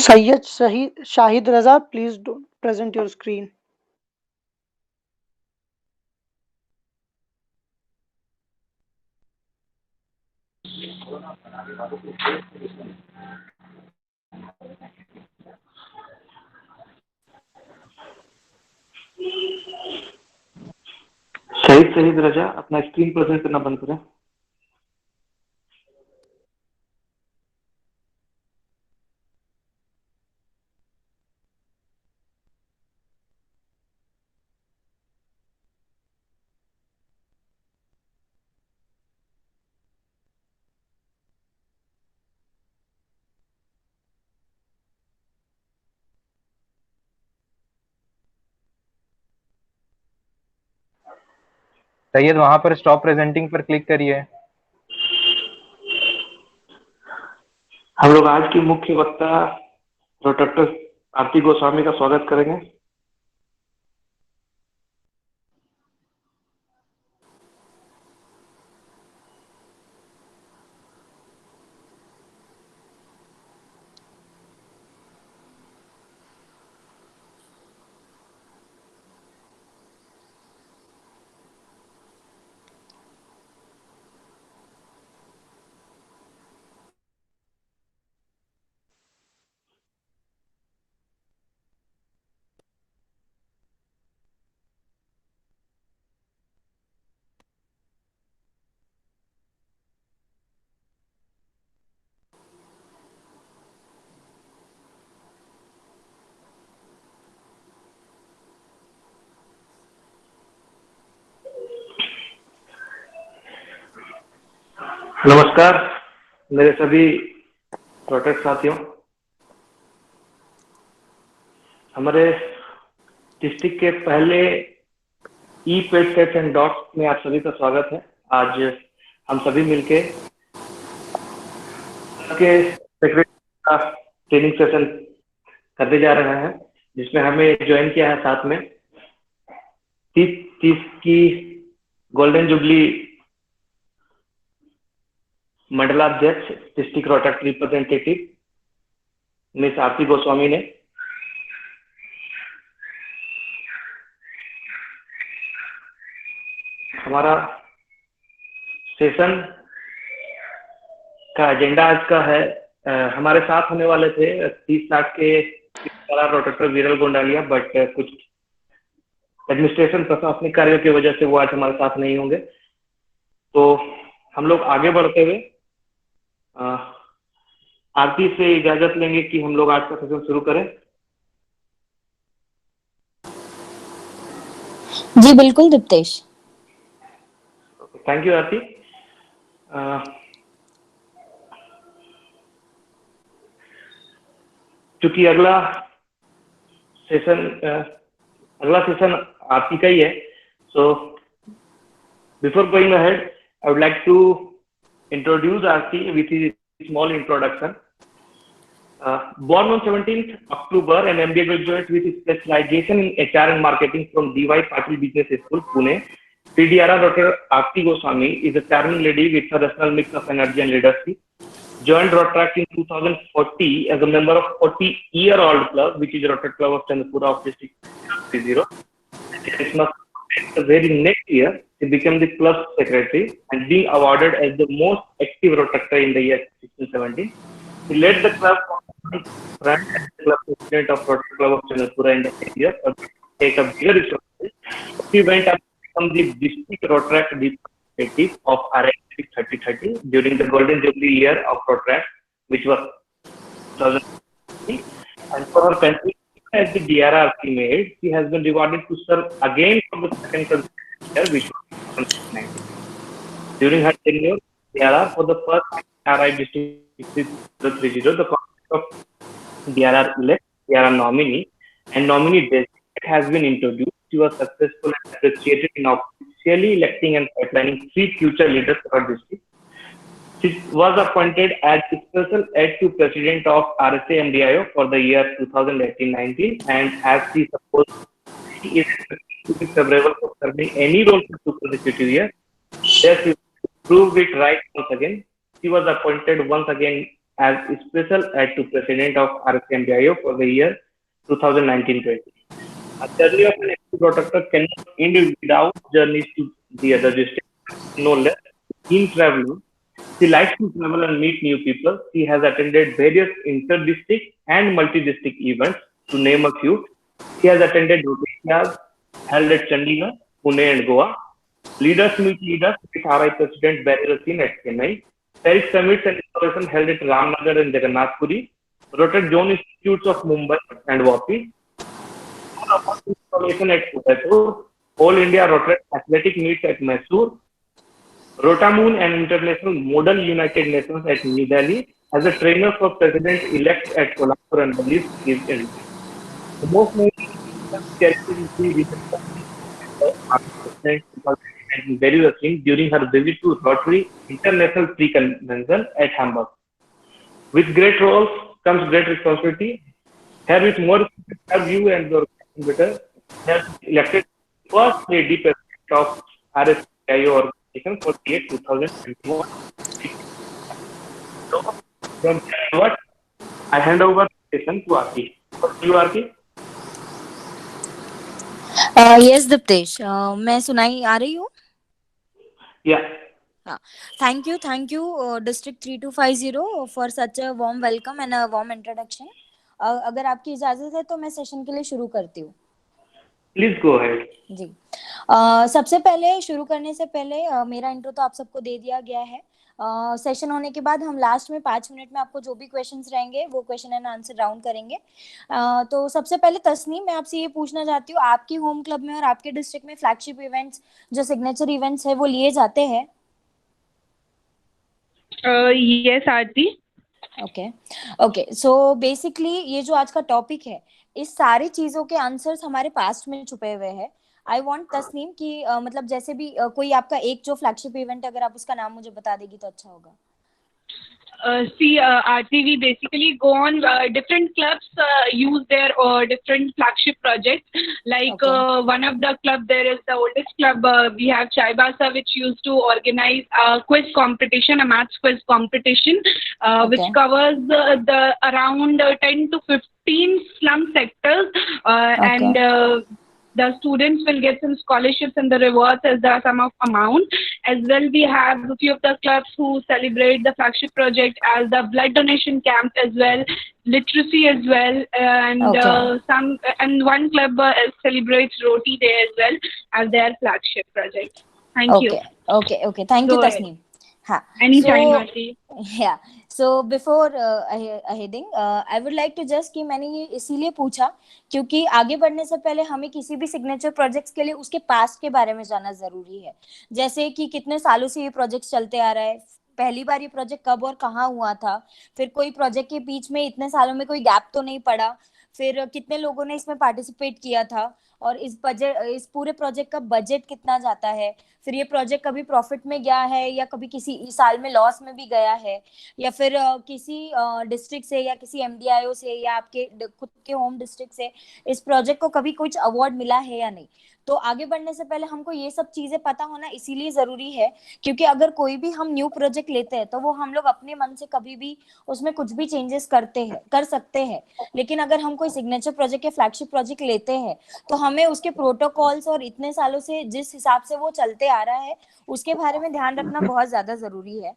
Sayyid Shahid Raza, please present your screen. शहीद रजा अपना screen present करना बंद करें। सैयद वहां पर स्टॉप प्रेजेंटिंग पर क्लिक करिए। हम लोग आज की मुख्य वक्ता डॉक्टर आरती गोस्वामी का स्वागत करेंगे। नमस्कार मेरे सभी प्रोटेक्ट साथियों, हमारे डिस्ट्रिक्ट के पहले ई पेड एंड डॉट्स में आप सभी का स्वागत है। आज हम सभी मिलके सेक्रेटरी का ट्रेनिंग सेशन करने जा रहे हैं, जिसमें हमें ज्वाइन किया है साथ में 30 की गोल्डन जुबली मंडलाध्यक्ष district Rohtak representative miss Aarti Goswami ने। हमारा सेशन का एजेंडा आज का है, हमारे साथ होने वाले थे 30-60 के रोटेटर विरल गोंडालिया, बट कुछ एडमिनिस्ट्रेशन प्रशासनिक कार्यों की वजह से वो आज हमारे साथ नहीं होंगे। तो हम लोग आगे बढ़ते हुए आरती से इजाजत लेंगे कि हम लोग आज का सेशन शुरू करें। जी बिल्कुल दीप्तेश। थैंक यू आरती। क्योंकि अगला सेशन आरती का ही है, so before going ahead I would like to introduce Aarti with a small introduction. Born on 17th October, an MBA graduate with specialization in HR and marketing from DY Patil Business School, Pune, PDRR Dr. Aarti Goswami is a charming lady with a rational mix of energy and leadership. Joined Rotaract in 2040 as a member of 40-year-old club, which is Rotaract Club of Chandapura of District 30. The very next year, he became the club secretary and being awarded as the most active Rotaractor in the year 1617. He led the club from front as the club president of Rotaract Club of Chandapura in the year to take a bigger responsibility. He went up to become the district Rotaract representative of RX 3030 during the Golden Jubilee year of Rotaract, which was 2020. And for her country, as the DRR made, she has been rewarded to serve again for the second consecutive year, which was 2019. During her tenure, DRR for the first RI district 30, the concept of DRR elect, DRR nominee, and nominee designate has been introduced. She was successful and appreciated in officially electing and pipelining 3 future leaders for her district. She was appointed as Special Aide to President of RSA MDIO for the year 2018-19, and as she supposed she is to be favorable for serving any role for 2 consecutive years. Yes, she proved it right once again. She was appointed once again as special aid to President of RSMBIO for the year 2019-20. A journey of an active protector cannot end without journeys to the other districts. No less, in traveling, she likes to travel and meet new people. She has attended various inter-district and multi-district events, to name a few. She has attended Rotarias held at Chandigarh, Pune, and Goa. Leaders meet leaders with RI President Barry Racine at Chennai. Paris summits and installation held at Ramnagar and Jagannath Puri. Rotary Zone Institutes of Mumbai and Vapi. Installation at Udaipur. All India Rotary Athletic meets at Mysore. Rotamoon and International Model United Nations at New Delhi. As a trainer for President-elect at Kolhapur and Belize is in. The most Barry Racine during her visit to Rotary International Pre-Convention at Hamburg. With great roles comes great responsibility. Here with more view and your better, has elected first lady president of RSIO organization for the year 2021. So, from what I hand over the session to Aarti. For you, Aarti. Yes Diptesh, मैं सुनाई आ रही हूँ. Yeah. Thank you district 3250 for such a warm welcome and a warm introduction. अगर आपकी इजाजत है तो मैं सेशन के लिए शुरू करती हूँ. Please go ahead. जी. सबसे पहले शुरू करने से पहले मेरा इंट्रो तो आप सबको दे दिया गया है. सेशन होने के बाद हम लास्ट में 5 मिनट में आपको जो भी क्वेश्चंस रहेंगे वो क्वेश्चन एंड आंसर राउंड करेंगे. तो सबसे पहले तस्नीम, मैं आपसे ये पूछना चाहती हूँ, आपकी होम क्लब में और आपके डिस्ट्रिक्ट में फ्लैगशिप इवेंट्स जो सिग्नेचर इवेंट्स है वो लिए जाते हैं? यस आरती. ओके. सो बेसिकली ये जो आज का टॉपिक है, इस सारी चीजों के आंसर्स हमारे पास्ट में छुपे हुए हैं. आई वांट तस्नीम कि मतलब जैसे भी कोई आपका एक जो फ्लैगशिप इवेंट, अगर आप उसका नाम मुझे बता देगी तो अच्छा होगा. See, Aarti, we basically go on different clubs use their different flagship projects. Like one of the club, there is the oldest club. We have Chaibasa, which used to organize a quiz competition, a maths quiz competition, which covers the around 10 to 15 slum sectors, and the students will get some scholarships and the rewards as the sum of amount. As well, we have a few of the clubs who celebrate the flagship project as the blood donation camp as well, literacy as well, and one club celebrates Roti Day as well as their flagship project. Thank you. Okay. Thank you, Tasneem. Anytime, Aarti. Yeah. So before heading, I would like to just कि मैंने ये इसीलिए पूछा क्योंकि आगे बढ़ने से पहले हमें किसी भी सिग्नेचर प्रोजेक्ट्स के लिए उसके पास्ट के बारे में जानना जरूरी है. जैसे कि कितने सालों से ये प्रोजेक्ट चलते आ रहा है, पहली बार ये प्रोजेक्ट कब और कहाँ हुआ था, फिर कोई प्रोजेक्ट के बीच में इतने सालों में कोई गैप तो नहीं पड़ा, फिर कितने लोगों ने इसमें पार्टिसिपेट किया था, और इस पूरे प्रोजेक्ट का बजट कितना जाता है, फिर ये प्रोजेक्ट कभी प्रॉफिट में गया है या कभी किसी साल में लॉस में भी गया है, या फिर किसी डिस्ट्रिक्ट से या किसी एमडीआईओ से या आपके खुद के होम डिस्ट्रिक्ट से इस प्रोजेक्ट को कभी कुछ अवार्ड मिला है या नहीं. तो आगे बढ़ने से पहले हमको ये सब चीजें पता होना इसीलिए जरूरी है क्योंकि अगर कोई भी हम न्यू प्रोजेक्ट लेते हैं तो वो हम लोग अपने मन से कभी भी उसमें कुछ भी चेंजेस कर सकते हैं. लेकिन अगर हम कोई सिग्नेचर प्रोजेक्ट या फ्लैगशिप प्रोजेक्ट लेते हैं तो हमें उसके प्रोटोकॉल्स और इतने सालों से जिस हिसाब से वो चलते आ रहा है उसके बारे में ध्यान रखना बहुत ज्यादा जरूरी है.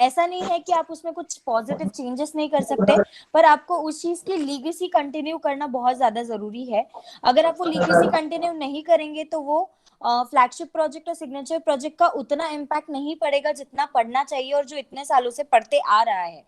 ऐसा नहीं है कि आप उसमें कुछ पॉजिटिव चेंजेस नहीं कर सकते, पर आपको उस चीज की लीगेसी कंटिन्यू करना बहुत ज्यादा जरूरी है. अगर आप वो लीगेसी कंटिन्यू नहीं करेंगे तो वो फ्लैगशिप प्रोजेक्ट और सिग्नेचर प्रोजेक्ट का उतना इम्पैक्ट नहीं पड़ेगा जितना पड़ना चाहिए और जो इतने सालों से पढ़ते आ रहा है.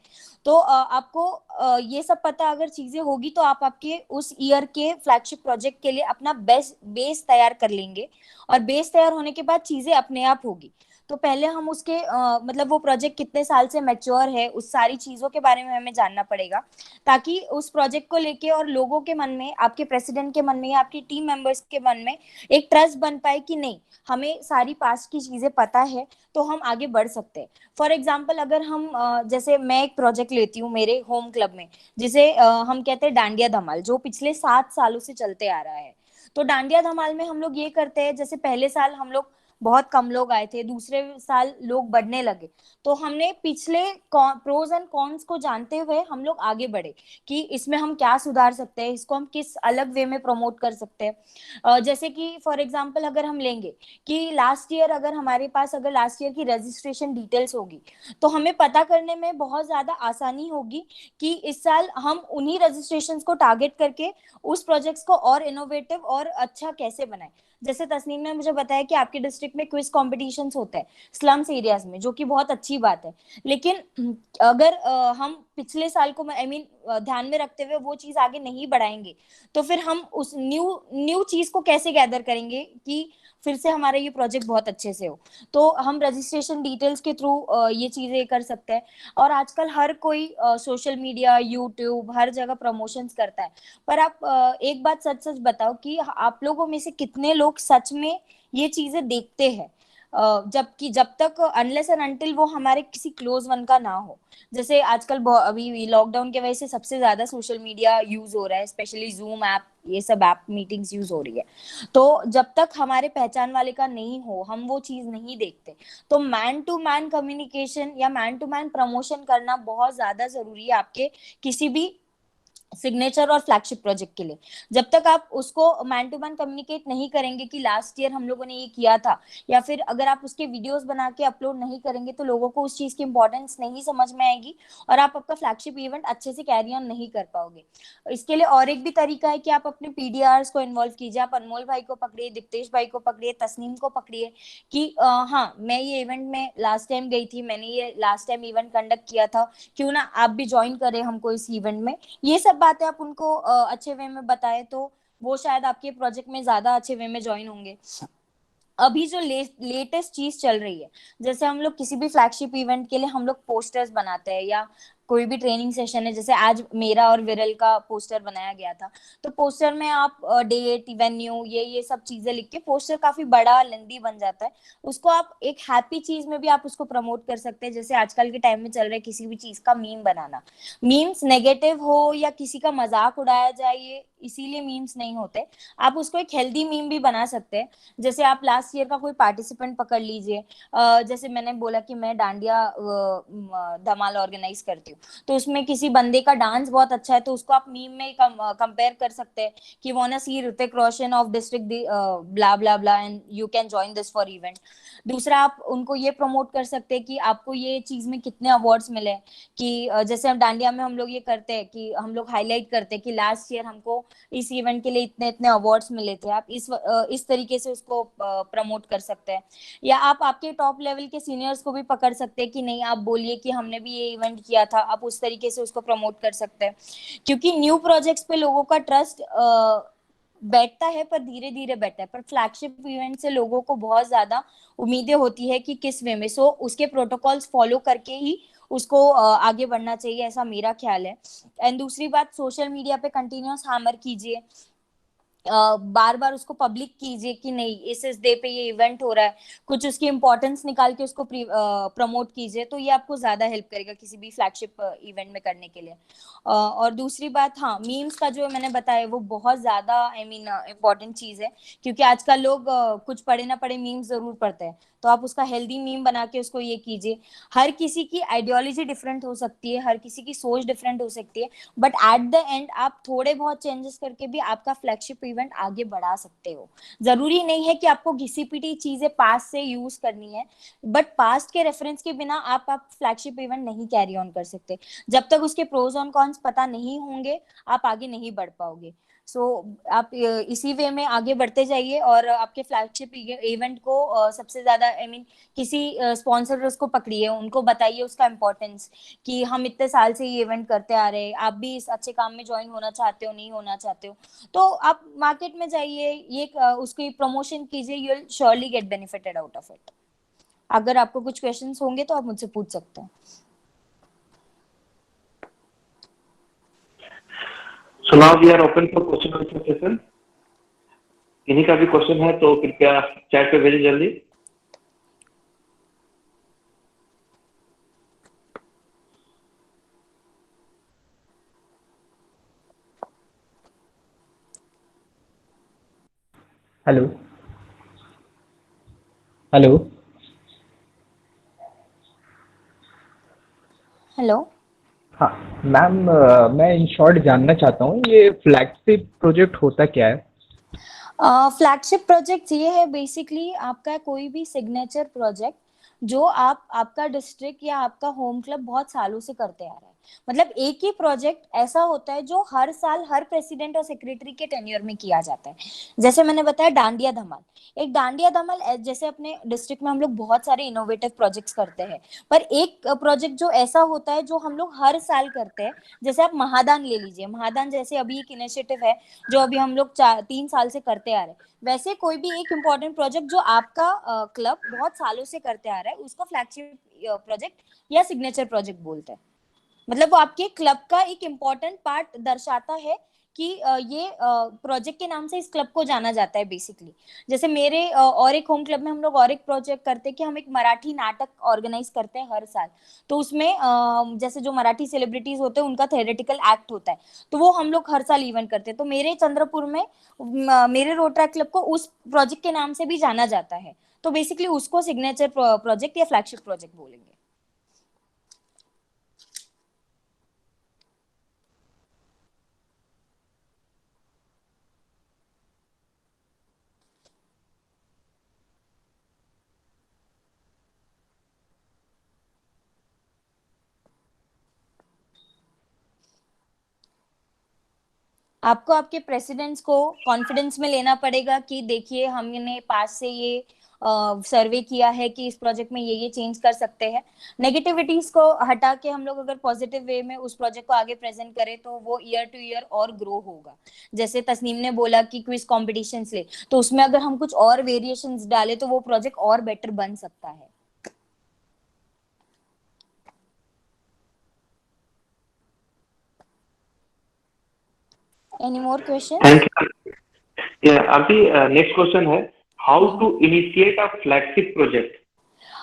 तो आपको ये सब पता अगर चीजें होगी तो आप आपके उस ईयर के फ्लैगशिप प्रोजेक्ट के लिए अपना बेस्ट बेस तैयार कर लेंगे, और बेस तैयार होने के बाद चीजें अपने आप होगी. तो पहले हम उसके मतलब वो प्रोजेक्ट कितने साल से मैच्योर है उस सारी चीजों के बारे में हमें जानना पड़ेगा ताकि उस प्रोजेक्ट को लेके और लोगों के मन में, आपके प्रेसिडेंट के मन में या आपकी टीम मेंबर्स के मन में एक ट्रस्ट बन पाए कि नहीं, हमें सारी पास्ट की चीजें पता है तो हम आगे बढ़ सकते हैं. फॉर एग्जाम्पल, अगर हम जैसे मैं एक प्रोजेक्ट लेती हूँ मेरे होम क्लब में जिसे हम कहते हैं डांडिया धमाल, जो पिछले 7 सालों से चलते आ रहा है. तो डांडिया धमाल में हम लोग ये करते हैं, जैसे पहले साल हम लोग बहुत कम लोग आए थे, दूसरे साल लोग बढ़ने लगे। तो हमने पिछले प्रोज एंड कॉन्स को जानते हुए हम लोग आगे बढ़े कि इसमें हम क्या सुधार सकते हैं, इसको हम किस अलग वे में प्रमोट कर सकते हैं। जैसे कि फॉर एग्जांपल अगर हम लेंगे कि लास्ट ईयर अगर हमारे पास अगर लास्ट ईयर की रजिस्ट्रेशन डिटेल्स होगी तो हमें पता करने में बहुत ज्यादा आसानी होगी कि इस साल हम उन्हीं रजिस्ट्रेशंस को टारगेट करके उस प्रोजेक्ट्स को और इनोवेटिव और अच्छा कैसे बनाए। जैसे तस्नीम ने मुझे बताया कि आपके डिस्ट्रिक्ट में क्विज कॉम्पिटिशन्स होते हैं स्लम्स एरियाज में, जो कि बहुत अच्छी बात है। लेकिन अगर हम पिछले साल को आई मीन ध्यान में रखते हुए वो चीज आगे नहीं बढ़ाएंगे तो फिर हम उस न्यू न्यू चीज को कैसे गैदर करेंगे कि फिर से हमारा ये प्रोजेक्ट बहुत अच्छे से हो। तो हम रजिस्ट्रेशन डिटेल्स के थ्रू ये चीजें कर सकते हैं। और आजकल हर कोई सोशल मीडिया, यूट्यूब, हर जगह प्रमोशंस करता है। पर आप एक बात सच सच बताओ कि आप लोगों में से कितने लोग सच में ये चीजें देखते हैं, जबकि जब तक अनलेस एंड अनटिल वो हमारे किसी क्लोज वन का ना हो। जैसे आजकल अभी लॉकडाउन के वजह से सबसे ज्यादा सोशल मीडिया यूज हो रहा है, स्पेशली जूम ऐप, ये सब ऐप मीटिंग्स यूज हो रही है। तो जब तक हमारे पहचान वाले का नहीं हो, हम वो चीज नहीं देखते। तो मैन टू मैन कम्युनिकेशन या मैन टू मैन प्रमोशन करना बहुत ज्यादा जरूरी है आपके किसी भी सिग्नेचर और फ्लैगशिप प्रोजेक्ट के लिए। जब तक आप उसको मैन टू मैन कम्युनिकेट नहीं करेंगे कि लास्ट ईयर हम लोगों ने ये किया था, या फिर अगर आप उसके वीडियोस बना के अपलोड नहीं करेंगे तो लोगों को उस चीज की इंपॉर्टेंस नहीं समझ में आएगी और आप आपका फ्लैगशिप इवेंट अच्छे से कैरी ऑन नहीं कर पाओगे। इसके लिए और एक भी तरीका है कि आप अपने पीडीआर्स को इन्वॉल्व कीजिए। आप अनमोल भाई को पकड़िए, दीप्तेश भाई को पकड़िए, तस्नीम को पकड़िए कि हाँ मैं ये इवेंट में लास्ट टाइम गई थी, मैंने ये लास्ट टाइम इवेंट कंडक्ट किया था, क्यों ना आप भी ज्वाइन करें हमको इस इवेंट में। ये सब बातें आप उनको अच्छे वे में बताएं तो वो शायद आपके प्रोजेक्ट में ज्यादा अच्छे वे में ज्वाइन होंगे। अभी जो लेटेस्ट चीज चल रही है, जैसे हम लोग किसी भी फ्लैगशिप इवेंट के लिए हम लोग पोस्टर्स बनाते हैं, या कोई भी ट्रेनिंग सेशन है, जैसे आज मेरा और विरल का पोस्टर बनाया गया था। तो पोस्टर में आप डेट, वेन्यू, ये सब चीजें लिख के, पोस्टर काफी बड़ा लेंदी बन जाता है, उसको आप एक हैप्पी चीज में भी आप उसको प्रमोट कर सकते हैं। जैसे आजकल के टाइम में चल रहा है किसी भी चीज का मीम बनाना, मीम्स नेगेटिव हो या किसी का मजाक उड़ाया जाए, ये इसीलिए मीम्स नहीं होते। आप उसको एक हेल्दी मीम भी बना सकते हैं। जैसे आप लास्ट ईयर का कोई पार्टिसिपेंट पकड़ लीजिए, जैसे मैंने बोला कि मैं डांडिया धमाल ऑर्गेनाइज करती हूँ, तो उसमें किसी बंदे का डांस बहुत अच्छा है तो उसको आप मीम में कंपेयर कर सकते हैं कि want to see Hrithik Roshan of district blah blah blah and you can join this for event. दूसरा, आप उनको ये प्रमोट कर सकते हैं कि आपको ये चीज में कितने अवार्ड्स मिले, कि जैसे हम डांडिया में हम लोग ये करते हैं कि हम लोग हाईलाइट करते हैं कि लास्ट ईयर हमको इस इवेंट के लिए इतने इतने अवार्ड्स मिले थे। आप इस तरीके से उसको प्रमोट कर सकते हैं। या आप आपके टॉप लेवल के सीनियर्स को भी पकड़ सकते हैं कि नहीं, आप बोलिए कि हमने भी ये इवेंट किया था, आप उस तरीके से उसको प्रमोट कर सकते हैं। क्योंकि न्यू प्रोजेक्ट्स पे लोगों का ट्रस्ट बैठता है, पर धीरे धीरे बैठता है, पर फ्लैगशिप इवेंट से लोगों को बहुत ज्यादा उम्मीदें होती है कि किस वे में, सो उसके प्रोटोकॉल्स फॉलो करके ही उसको आगे बढ़ना चाहिए, ऐसा मेरा ख्याल है। एंड दूसरी बात, सोशल मीडिया पे कंटिन्यूअस हैमर कीजिए, बार बार उसको पब्लिक कीजिए कि नहीं इस डे पे ये इवेंट हो रहा है, कुछ उसकी इंपॉर्टेंस निकाल के उसको प्रमोट कीजिए, तो ये आपको ज्यादा हेल्प करेगा किसी भी फ्लैगशिप इवेंट में करने के लिए। और दूसरी बात, हाँ, मीम्स का जो मैंने बताया वो बहुत ज्यादा आई मीन इम्पोर्टेंट चीज है, क्योंकि आजकल लोग कुछ पढ़े ना पढ़े मीम्स जरूर पढ़ते हैं। तो आप उसका हेल्दी मीम बना के उसको ये कीजिए। हर किसी की आइडियोलॉजी डिफरेंट हो सकती है, हर किसी की सोच डिफरेंट हो सकती है, बट एट द एंड आप थोड़े बहुत चेंजेस करके भी आपका फ्लैगशिप इवेंट आगे बढ़ा सकते हो। जरूरी नहीं है कि आपको घिसी पिटी चीजें पास्ट से यूज करनी है, बट पास्ट के रेफरेंस के बिना आप फ्लैगशिप इवेंट नहीं कैरी ऑन कर सकते। जब तक उसके प्रोज और कॉन्स पता नहीं होंगे आप आगे नहीं बढ़ पाओगे। सो आप इसी वे में आगे बढ़ते जाइए और आपके फ्लैगशिप इवेंट को सबसे ज्यादा आई मीन किसी स्पॉन्सर उसको पकड़िए, उनको बताइए उसका इम्पोर्टेंस, कि हम इतने साल से ये इवेंट करते आ रहे हैं, आप भी इस अच्छे काम में ज्वाइन होना चाहते हो, नहीं होना चाहते हो, तो आप मार्केट में जाइए, ये उसकी प्रमोशन कीजिए, you will surely get benefited out of it. अगर आपको कुछ क्वेश्चंस होंगे तो आप मुझसे पूछ सकते हैं। So now we are open for question answer session. किन्हीं का भी क्वेश्चन है तो कृपया चैट पे भेजें जल्दी। हेलो। हेलो। हेलो। हाँ मैम, मैं इन शॉर्ट जानना चाहता हूँ ये फ्लैगशिप प्रोजेक्ट होता क्या है? फ्लैगशिप प्रोजेक्ट ये है बेसिकली आपका कोई भी सिग्नेचर प्रोजेक्ट जो आपका डिस्ट्रिक्ट या आपका होम क्लब बहुत सालों से करते आ रहा है। मतलब एक ही प्रोजेक्ट ऐसा होता है जो हर साल हर प्रेसिडेंट और सेक्रेटरी के टेन्योर में किया जाता है। जैसे मैंने बताया डांडिया धमाल, एक डांडिया धमाल जैसे अपने डिस्ट्रिक्ट में हम लोग बहुत सारे इनोवेटिव प्रोजेक्ट्स करते हैं, पर एक प्रोजेक्ट जो ऐसा होता है जो हम लोग हर साल करते हैं। जैसे आप महादान ले लीजिए, महादान जैसे अभी एक इनिशिएटिव है जो अभी हम लोग 3 साल से करते आ रहे हैं। वैसे कोई भी एक इम्पोर्टेंट प्रोजेक्ट जो आपका क्लब बहुत सालों से करते आ रहा है उसको फ्लैगशिप प्रोजेक्ट या सिग्नेचर प्रोजेक्ट बोलते हैं। मतलब वो आपके क्लब का एक इम्पोर्टेंट पार्ट दर्शाता है कि ये प्रोजेक्ट के नाम से इस क्लब को जाना जाता है बेसिकली। जैसे मेरे और एक होम क्लब में हम लोग और एक प्रोजेक्ट करते हैं कि हम एक मराठी नाटक ऑर्गेनाइज करते हैं हर साल। तो उसमें जैसे जो मराठी सेलिब्रिटीज होते हैं उनका थेरेटिकल एक्ट होता है, तो वो हम लोग हर साल इवेंट करते हैं। तो मेरे चंद्रपुर में मेरे रोटरा क्लब को उस प्रोजेक्ट के नाम से भी जाना जाता है। तो बेसिकली उसको सिग्नेचर प्रोजेक्ट या फ्लैगशिप प्रोजेक्ट बोलेंगे। आपको आपके प्रेसिडेंट्स को कॉन्फिडेंस में लेना पड़ेगा कि देखिए हमने पास से ये सर्वे किया है कि इस प्रोजेक्ट में ये चेंज कर सकते हैं। नेगेटिविटीज को हटा के हम लोग अगर पॉजिटिव वे में उस प्रोजेक्ट को आगे प्रेजेंट करें तो वो ईयर टू ईयर और ग्रो होगा। जैसे तस्नीम ने बोला कि क्विज कॉम्पिटिशन्स ले, तो उसमें अगर हम कुछ और वेरिएशंस डाले तो वो प्रोजेक्ट और बेटर बन सकता है। Any more question? Thank you. अभी नेक्स्ट क्वेश्चन है, how to initiate a flagship project?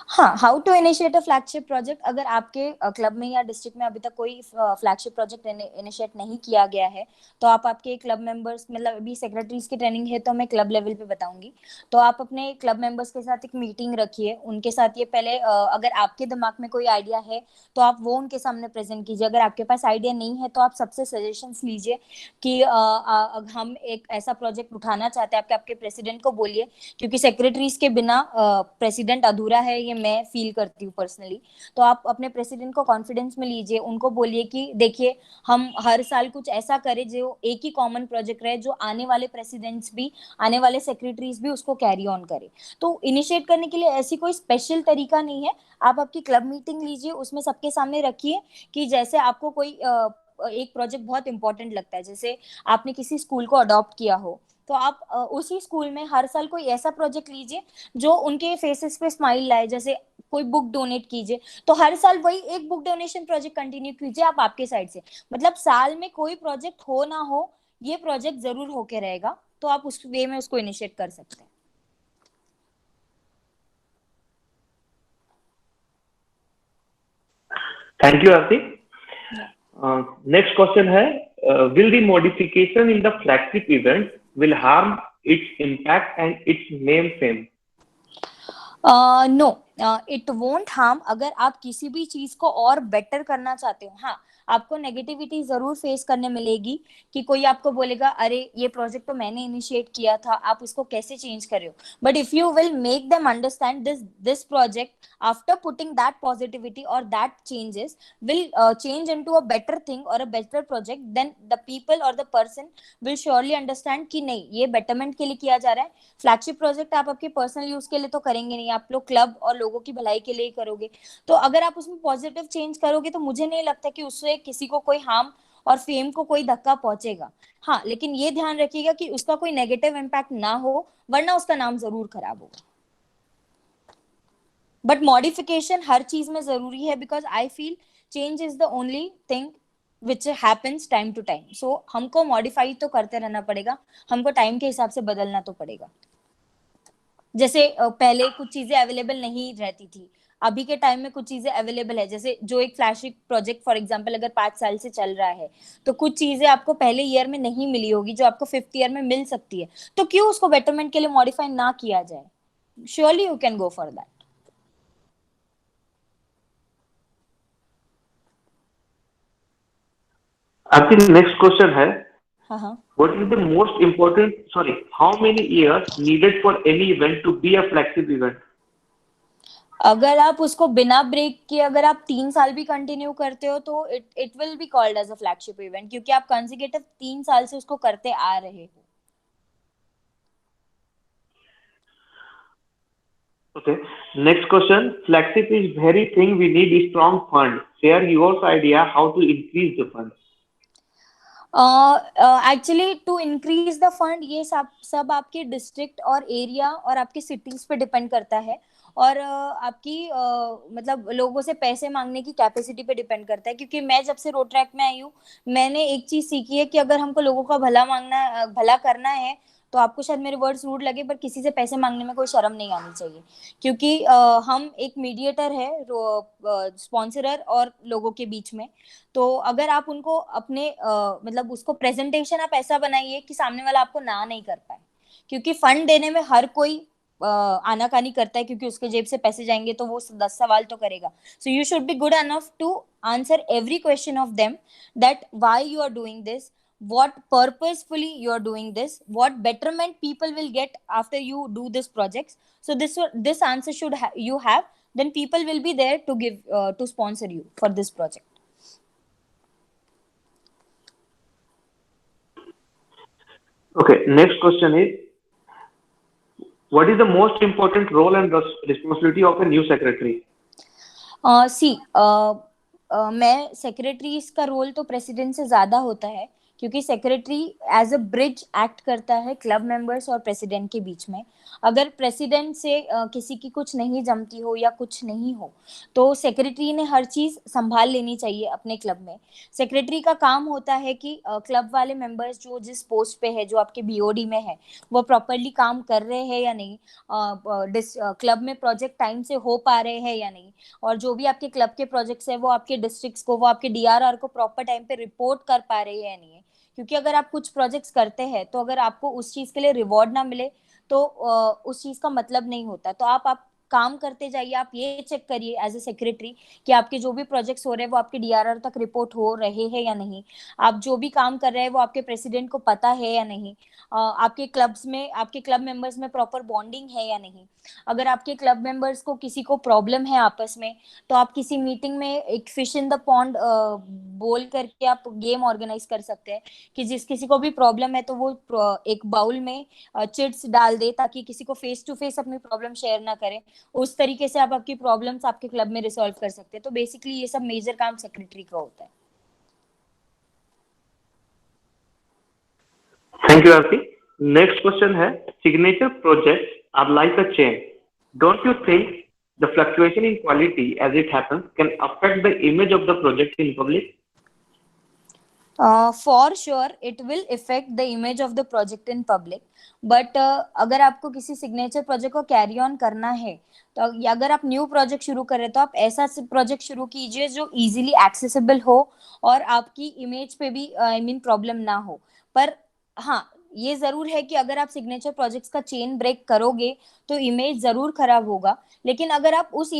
हाँ, how to initiate a flagship project. अगर आपके क्लब में या डिस्ट्रिक्ट में अभी तक कोई फ्लैगशिप प्रोजेक्ट इनिशिएट नहीं किया गया है तो आप आपके क्लब मेंबर्स, मतलब अभी सेक्रेटरीज की ट्रेनिंग है तो मैं क्लब लेवल पे बताऊंगी। तो आप अपने क्लब मेंबर्स के साथ एक मीटिंग रखिए, उनके साथ ये पहले अगर आपके दिमाग में कोई आइडिया है तो आप वो उनके सामने प्रेजेंट कीजिए। अगर आपके पास आइडिया नहीं है तो आप सबसे सजेशंस लीजिए कि हम एक ऐसा प्रोजेक्ट उठाना चाहते हैं। आपके आपके प्रेसिडेंट को बोलिए, क्योंकि सेक्रेटरीज के बिना प्रेसिडेंट अधूरा है, ये मैं फील करती हूँ पर्सनली। तो आप अपने प्रेसिडेंट को कॉन्फिडेंस में लीजिए, उनको बोलिए कि देखिए हम हर साल कुछ ऐसा करें जो एक ही कॉमन प्रोजेक्ट रहे, जो आने वाले प्रेसिडेंट्स भी, आने वाले सेक्रेटरीज भी उसको कैरी ऑन करें। तो इनिशिएट करने के लिए ऐसी कोई स्पेशल तरीका नहीं है। आप आपकी क्लब मीटिंग लीजिए, उसमें सबके सामने रखिए कि जैसे आपको कोई एक प्रोजेक्ट बहुत इंपॉर्टेंट लगता है, जैसे आपने किसी स्कूल को अडॉप्ट किया हो तो आप उसी स्कूल में हर साल कोई ऐसा प्रोजेक्ट लीजिए जो उनके फेसेस पे स्माइल लाए। जैसे कोई बुक डोनेट कीजिए, तो हर साल वही एक बुक डोनेशन प्रोजेक्ट कंटिन्यू कीजिए आप आपके साइड से। मतलब साल में कोई प्रोजेक्ट हो ना हो, ये प्रोजेक्ट जरूर होके रहेगा। तो आप उस वे में उसको इनिशिएट कर सकते हैं। Thank you Aarti. Next question है, will the modification in the flagship event will harm its impact and its name fame? No, it won't harm. अगर आप किसी भी चीज को और बेटर करना चाहते हो, हाँ आपको नेगेटिविटी जरूर फेस करने मिलेगी कि कोई आपको बोलेगा अरे ये प्रोजेक्ट तो मैंने इनिशिएट किया था, आप उसको कैसे चेंज कर रहे हो। But if you will make them understand this project after putting that positivity और that changes will change into a better thing or a better project, then the people or the person will surely understand कि नहीं ये betterment के लिए किया जा रहा है। फ्लैगशिप प्रोजेक्ट आप आपके पर्सनल यूज के लिए तो करेंगे नहीं, आप लोग क्लब और लोगों की भलाई के लिए ही करोगे। तो अगर आप उसमें पॉजिटिव चेंज करोगे तो मुझे नहीं लगता कि उससे किसी को कोई हार्म और फेम को कोई धक्का पहुंचेगा। हाँ, लेकिन ये ध्यान रखिएगा कि उसका कोई नेगेटिव इम्पैक्ट ना हो, वरना उसका नाम जरूर खराब होगा। बट मॉडिफिकेशन हर चीज में जरूरी है, because I feel change is the only thing which happens time to time. So हमको मॉडिफाई तो करते रहना पड़ेगा, हमको टाइम के हिसाब से बदलना तो पड़ेगा। जैसे पहले कुछ चीजें अवेलेबल नहीं रहती थी, अभी के टाइम में कुछ चीजें अवेलेबल है। जैसे जो एक फ्लैशिंग प्रोजेक्ट फॉर एग्जांपल अगर 5 साल से चल रहा है तो कुछ चीजें आपको पहले ईयर में नहीं मिली होगी जो आपको 5th ईयर में मिल सकती है। तो क्यों उसको बेटरमेंट के लिए मॉडिफाई ना किया जाए। surely you can go for that. आपकी नेक्स्ट क्वेश्चन है, हाँ. what is the most important, sorry, how many years needed for any event to be a flagship event? अगर आप उसको बिना ब्रेक के अगर आप 3 साल भी कंटिन्यू करते हो तो it will be called as a flagship event, क्योंकि आप कंसेक्यूटिव 3 साल से उसको करते आ रहे हो. Okay. Next question. Flagship is very thing we need a strong fund. Share your idea how to increase the fund. Actually to increase the fund ये सब आपके डिस्ट्रिक्ट और एरिया और आपके सिटीज पे डिपेंड करता है, और आपकी मतलब लोगों से पैसे मांगने की कैपेसिटी पे डिपेंड करता है. क्योंकि मैं जब से रोड ट्रैक में आई हूँ, मैंने एक चीज सीखी है कि अगर हमको लोगों का भला करना है तो आपको शायद मेरे वर्ड्स रूड लगे, पर किसी से पैसे मांगने में कोई शर्म नहीं आनी चाहिए. क्योंकि हम एक मीडिएटर है स्पॉन्सरर और लोगों के बीच में. तो अगर आप उनको अपने मतलब उसको प्रेजेंटेशन आप ऐसा बनाइए कि सामने वाला आपको ना नहीं कर पाए, क्योंकि फंड देने में हर कोई आनाकानी करता है, क्योंकि उसके जेब से पैसे जाएंगे तो वो 10 सवाल तो करेगा. So you should be good enough to answer every question of them, that why you are doing this, what purposefully you are doing this, what betterment people will get after you do this projects. So this answer should you have, then people will be there to give to sponsor you for this project. Okay. Next question is, what is the most important role and responsibility of a new secretary? मैं secretaries का role तो president से ज्यादा होता है, क्योंकि secretary as a bridge act करता है क्लब मेंबर्स और प्रेसिडेंट के बीच में. अगर प्रेसिडेंट से किसी की कुछ नहीं जमती हो या कुछ नहीं हो, तो सेक्रेटरी ने हर चीज संभाल लेनी चाहिए अपने क्लब में. सेक्रेटरी का काम होता है कि क्लब वाले मेंबर्स जो जिस पोस्ट पे है, जो आपके बीओडी में है, वो प्रॉपरली काम कर रहे हैं या नहीं, क्लब में प्रोजेक्ट टाइम से हो पा रहे हैं या नहीं, और जो भी आपके क्लब के प्रोजेक्ट्स है वो आपके डिस्ट्रिक्ट्स को, वो आपके डीआरआर को प्रॉपर टाइम पे रिपोर्ट कर पा रहे हैं या नहीं. क्योंकि अगर आप कुछ प्रोजेक्ट्स करते हैं तो अगर आपको उस चीज के लिए रिवॉर्ड ना मिले तो उस चीज का मतलब नहीं होता. तो आप काम करते जाइए. आप ये चेक करिए एज ए सेक्रेटरी कि आपके जो भी प्रोजेक्ट्स हो रहे हैं वो आपके डीआरआर तक रिपोर्ट हो रहे हैं या नहीं, आप जो भी काम कर रहे हैं वो आपके प्रेसिडेंट को पता है या नहीं, आपके क्लब्स में, आपके क्लब मेंबर्स में प्रॉपर बॉन्डिंग है या नहीं. अगर आपके क्लब मेंबर्स को किसी को प्रॉब्लम है आपस में, तो आप किसी मीटिंग में एक फिश इन द पॉन्ड बोल करके आप गेम ऑर्गेनाइज कर सकते हैं कि जिस किसी को भी प्रॉब्लम है तो वो एक बाउल में चिट्स डाल दे, ताकि किसी को फेस टू फेस अपनी प्रॉब्लम शेयर ना करे. उस तरीके से आप आपकी प्रॉब्लम्स आपके क्लब में रिसॉल्व कर सकते हैं. तो बेसिकली ये सब मेजर काम सेक्रेटरी का होता है. Thank you, Arti. Next question है, signature projects are like a chain. Don't you think the fluctuation in quality as it happens can affect the image of the project in public? For sure it will affect the image of the project in public, but अगर आपको किसी signature project को carry on करना है, तो अगर आप new project शुरू कर रहे, तो आप ऐसा प्रोजेक्ट शुरू कीजिए जो इजीली एक्सेसिबल हो और आपकी इमेज पे भी आई मीन प्रॉब्लम ना हो. पर हाँ, ये जरूर है कि अगर आप सिग्नेचर प्रोजेक्ट्स का चेन ब्रेक करोगे तो इमेज जरूर खराब होगा. लेकिन अगर आप उस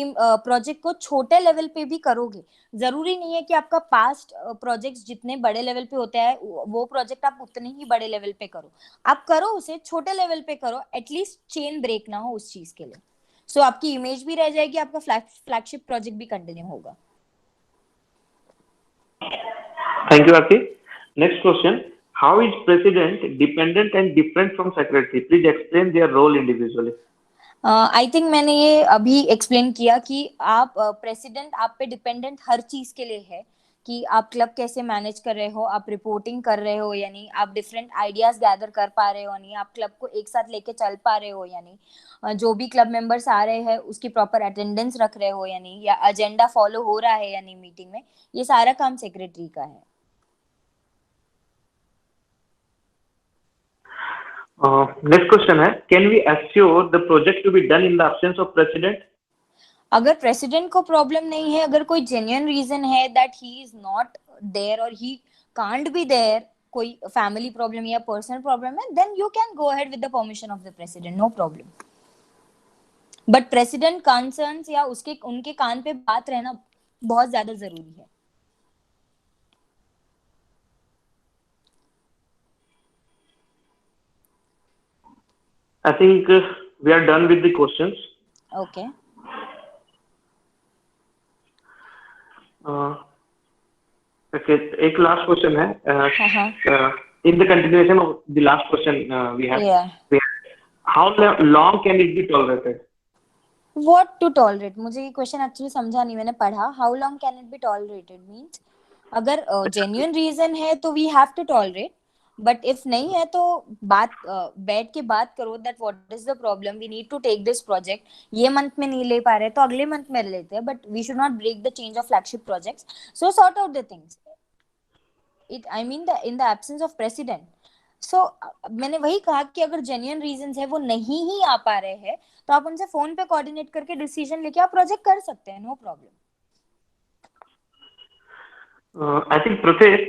प्रोजेक्ट को छोटे लेवल पे भी करोगे, जरूरी नहीं है कि आपका पास्ट प्रोजेक्ट्स जितने बड़े लेवल पे होते हैं वो प्रोजेक्ट आप उतने ही बड़े लेवल पे करो. आप करो उसे छोटे लेवल पे करो, एटलीस्ट चेन ब्रेक ना हो उस चीज के लिए. सो आपकी इमेज भी रह जाएगी, आपका फ्लैगशिप प्रोजेक्ट भी कंटिन्यू होगा. Thank you, Arti. Next question. How is president dependent and different from secretary? Please explain their role individually. I think मैंने ये अभी एक्सप्लेन किया कि आप प्रेसिडेंट आप पे डिपेंडेंट हर चीज के लिए है, कि आप क्लब कैसे मैनेज कर रहे हो, आप रिपोर्टिंग कर रहे हो या नहीं, आप डिफरेंट आइडियाज गैदर कर पा रहे हो या नहीं, आप क्लब को एक साथ लेके चल पा रहे हो या नहीं, जो भी क्लब मेंबर्स आ रहे हैं उसकी प्रॉपर अटेंडेंस रख रहे हो या नहीं, या एजेंडा फॉलो हो रहा है या नहीं मीटिंग में. ये सारा काम सेक्रेटरी का है. Next question है, can we assure the project to be done in the absence of president? अगर प्रेसिडेंट को प्रॉब्लम नहीं है, अगर कोई जेन्युइन रीजन है that he is not there और ही कांट बी देयर, कोई फैमिली प्रॉब्लम या पर्सनल प्रॉब्लम है, then you can go ahead with the permission of the president, no problem. But president concerns या उसके उनके कान पे बात रहना बहुत ज्यादा जरूरी है. I think we are done with the questions. Okay. Okay, एक last question है. In the continuation of the last question we have, how long can it be tolerated? What to tolerate? मुझे ये क्वेश्चन एक्चुअली समझा नहीं, मैंने पढ़ा. How long can it be tolerated means अगर genuine reason है तो we have to tolerate, but if नहीं है तो बात बैठ के बात करो that what is the problem, we need to take this project. ये मंथ में नहीं ले पा रहे तो अगले मंथ में लेते हैं, but we should not break the change of flagship projects. So sort out the things. It I mean the in the absence of president. So मैंने वही कहा कि अगर जेन्युइन रीजंस है, वो नहीं ही आ पा रहे हैं, तो आप उनसे फोन पे कोऑर्डिनेट करके डिसीजन लेके आप प्रोजेक्ट कर सकते हैं. No problem. I think Pratesh,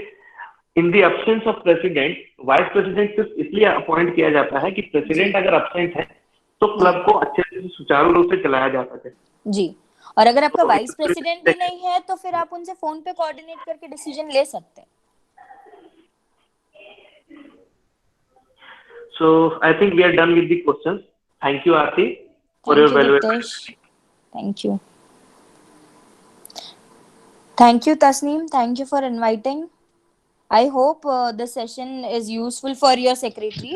in the absence of president, vice president सिर्फ इसलिए अपॉइंट किया जाता है कि प्रेसिडेंट अगर absent है तो क्लब को अच्छे से सुचारू रूप से चलाया जा सके. जी. और अगर आपका वाइस प्रेसिडेंट भी नहीं है तो फिर आप उनसे फोन पे कोऑर्डिनेट करके डिसीजन ले सकते हैं. So I think we are done with the questions. Thank you, Aarti, for your valuable. Thank you. Thank you, Tasneem. Thank you for inviting. I hope the session is useful for your secretary.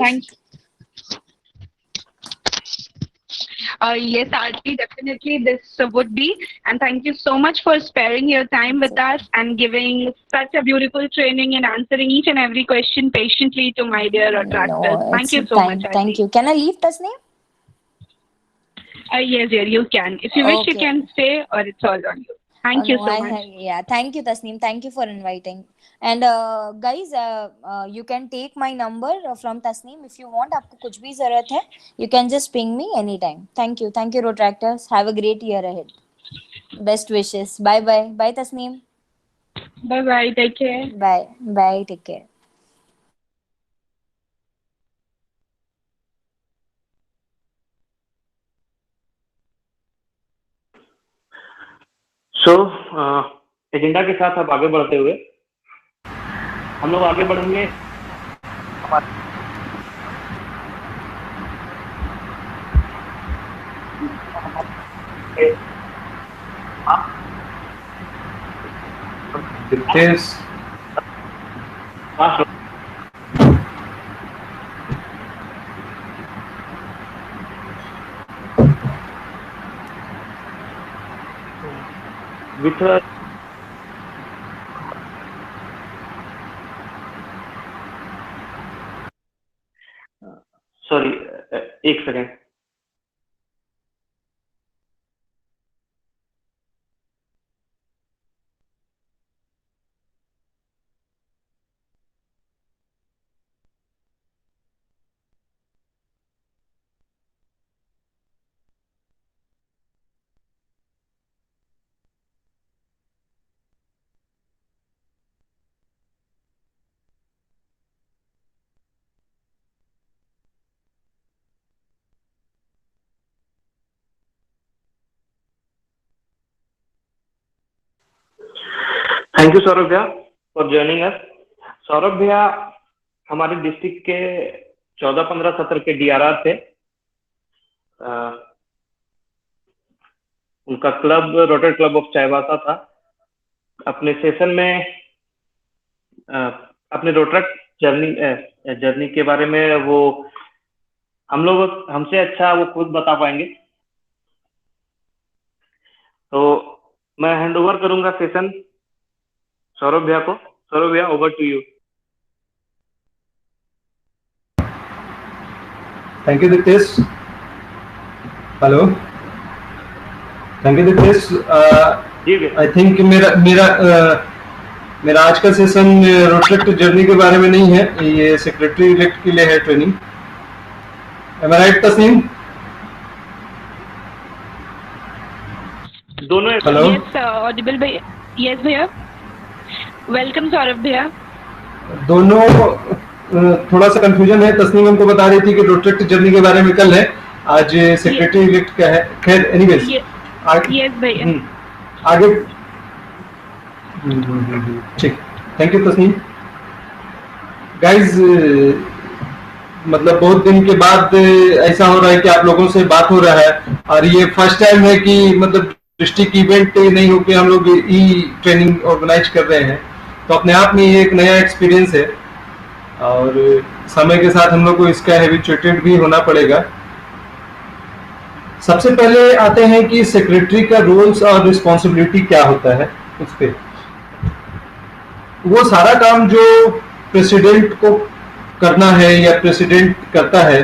Yes, Aarti, definitely this would be. And thank you so much for sparing your time with us and giving such a beautiful training and answering each and every question patiently to my dear attractors. Thank you so much, Aarti. Thank you. Can I leave, Tasneem? Yes, dear, you can. If you wish, you can stay, or it's all on you. Thank you so much. Yeah, thank you, Tasneem. Thank you for inviting. And guys, you can take my number from Tasneem if you want. आपको कुछ भी जरूरत है, you can just ping me anytime. Thank you, Rotractors. Have a great year ahead. Best wishes. Bye, Tasneem. Bye, take care. Bye, take care. So agenda के साथ अब आगे बढ़ते हुए हम लोग आगे बढ़ेंगे with sorry, एक सेकेंड. थैंक यू सौरभ भैया फॉर जॉइनिंग अस. सौरभ भैया हमारे डिस्ट्रिक्ट के 14-15 सत्र के DRR थे. उनका club rotary club of Chaibasa था. अपने सेशन में अपने रोटरक जर्नी के बारे में वो हमसे अच्छा वो खुद बता पाएंगे. तो मैं हैंड ओवर करूंगा सेशन सौरभ भैया को. सौरभ भैया, over to you. Thank you Diptesh. Hello, thank you Diptesh. I think मेरा आज का सेशन रोटरी जर्नी के बारे में नहीं है, ये सेक्रेटरी इलेक्ट के लिए है ट्रेनिंग. एम आई राइट तस्नीम? दोनों. हेलो. Yes, audible भैया. Yes भैया. वेलकम सौरभ भैया. दोनों थोड़ा सा कंफ्यूजन है. तस्नीम हमको बता रही थी कि रोटरी जर्नी के बारे में कल है, आज सेक्रेटरी इलेक्ट का है। खैर एनीवेज Yes, भैया। आगे ठीक। Thank you Tasneem. गाइज मतलब बहुत दिन के बाद ऐसा हो रहा है कि आप लोगों से बात हो रहा है, और ये फर्स्ट टाइम है कि मतलब डिस्ट्रिक्ट इवेंट नहीं होकर हम लोग ई ट्रेनिंग ऑर्गेनाइज कर रहे हैं, तो अपने आप में ये एक नया एक्सपीरियंस है और समय के साथ हम लोग को इसका हैबिचुएटेड भी होना पड़ेगा। सबसे पहले आते हैं कि सेक्रेटरी का रोल्स और रिस्पॉन्सिबिलिटी क्या होता है। उस पे वो सारा काम जो प्रेसिडेंट को करना है या प्रेसिडेंट करता है,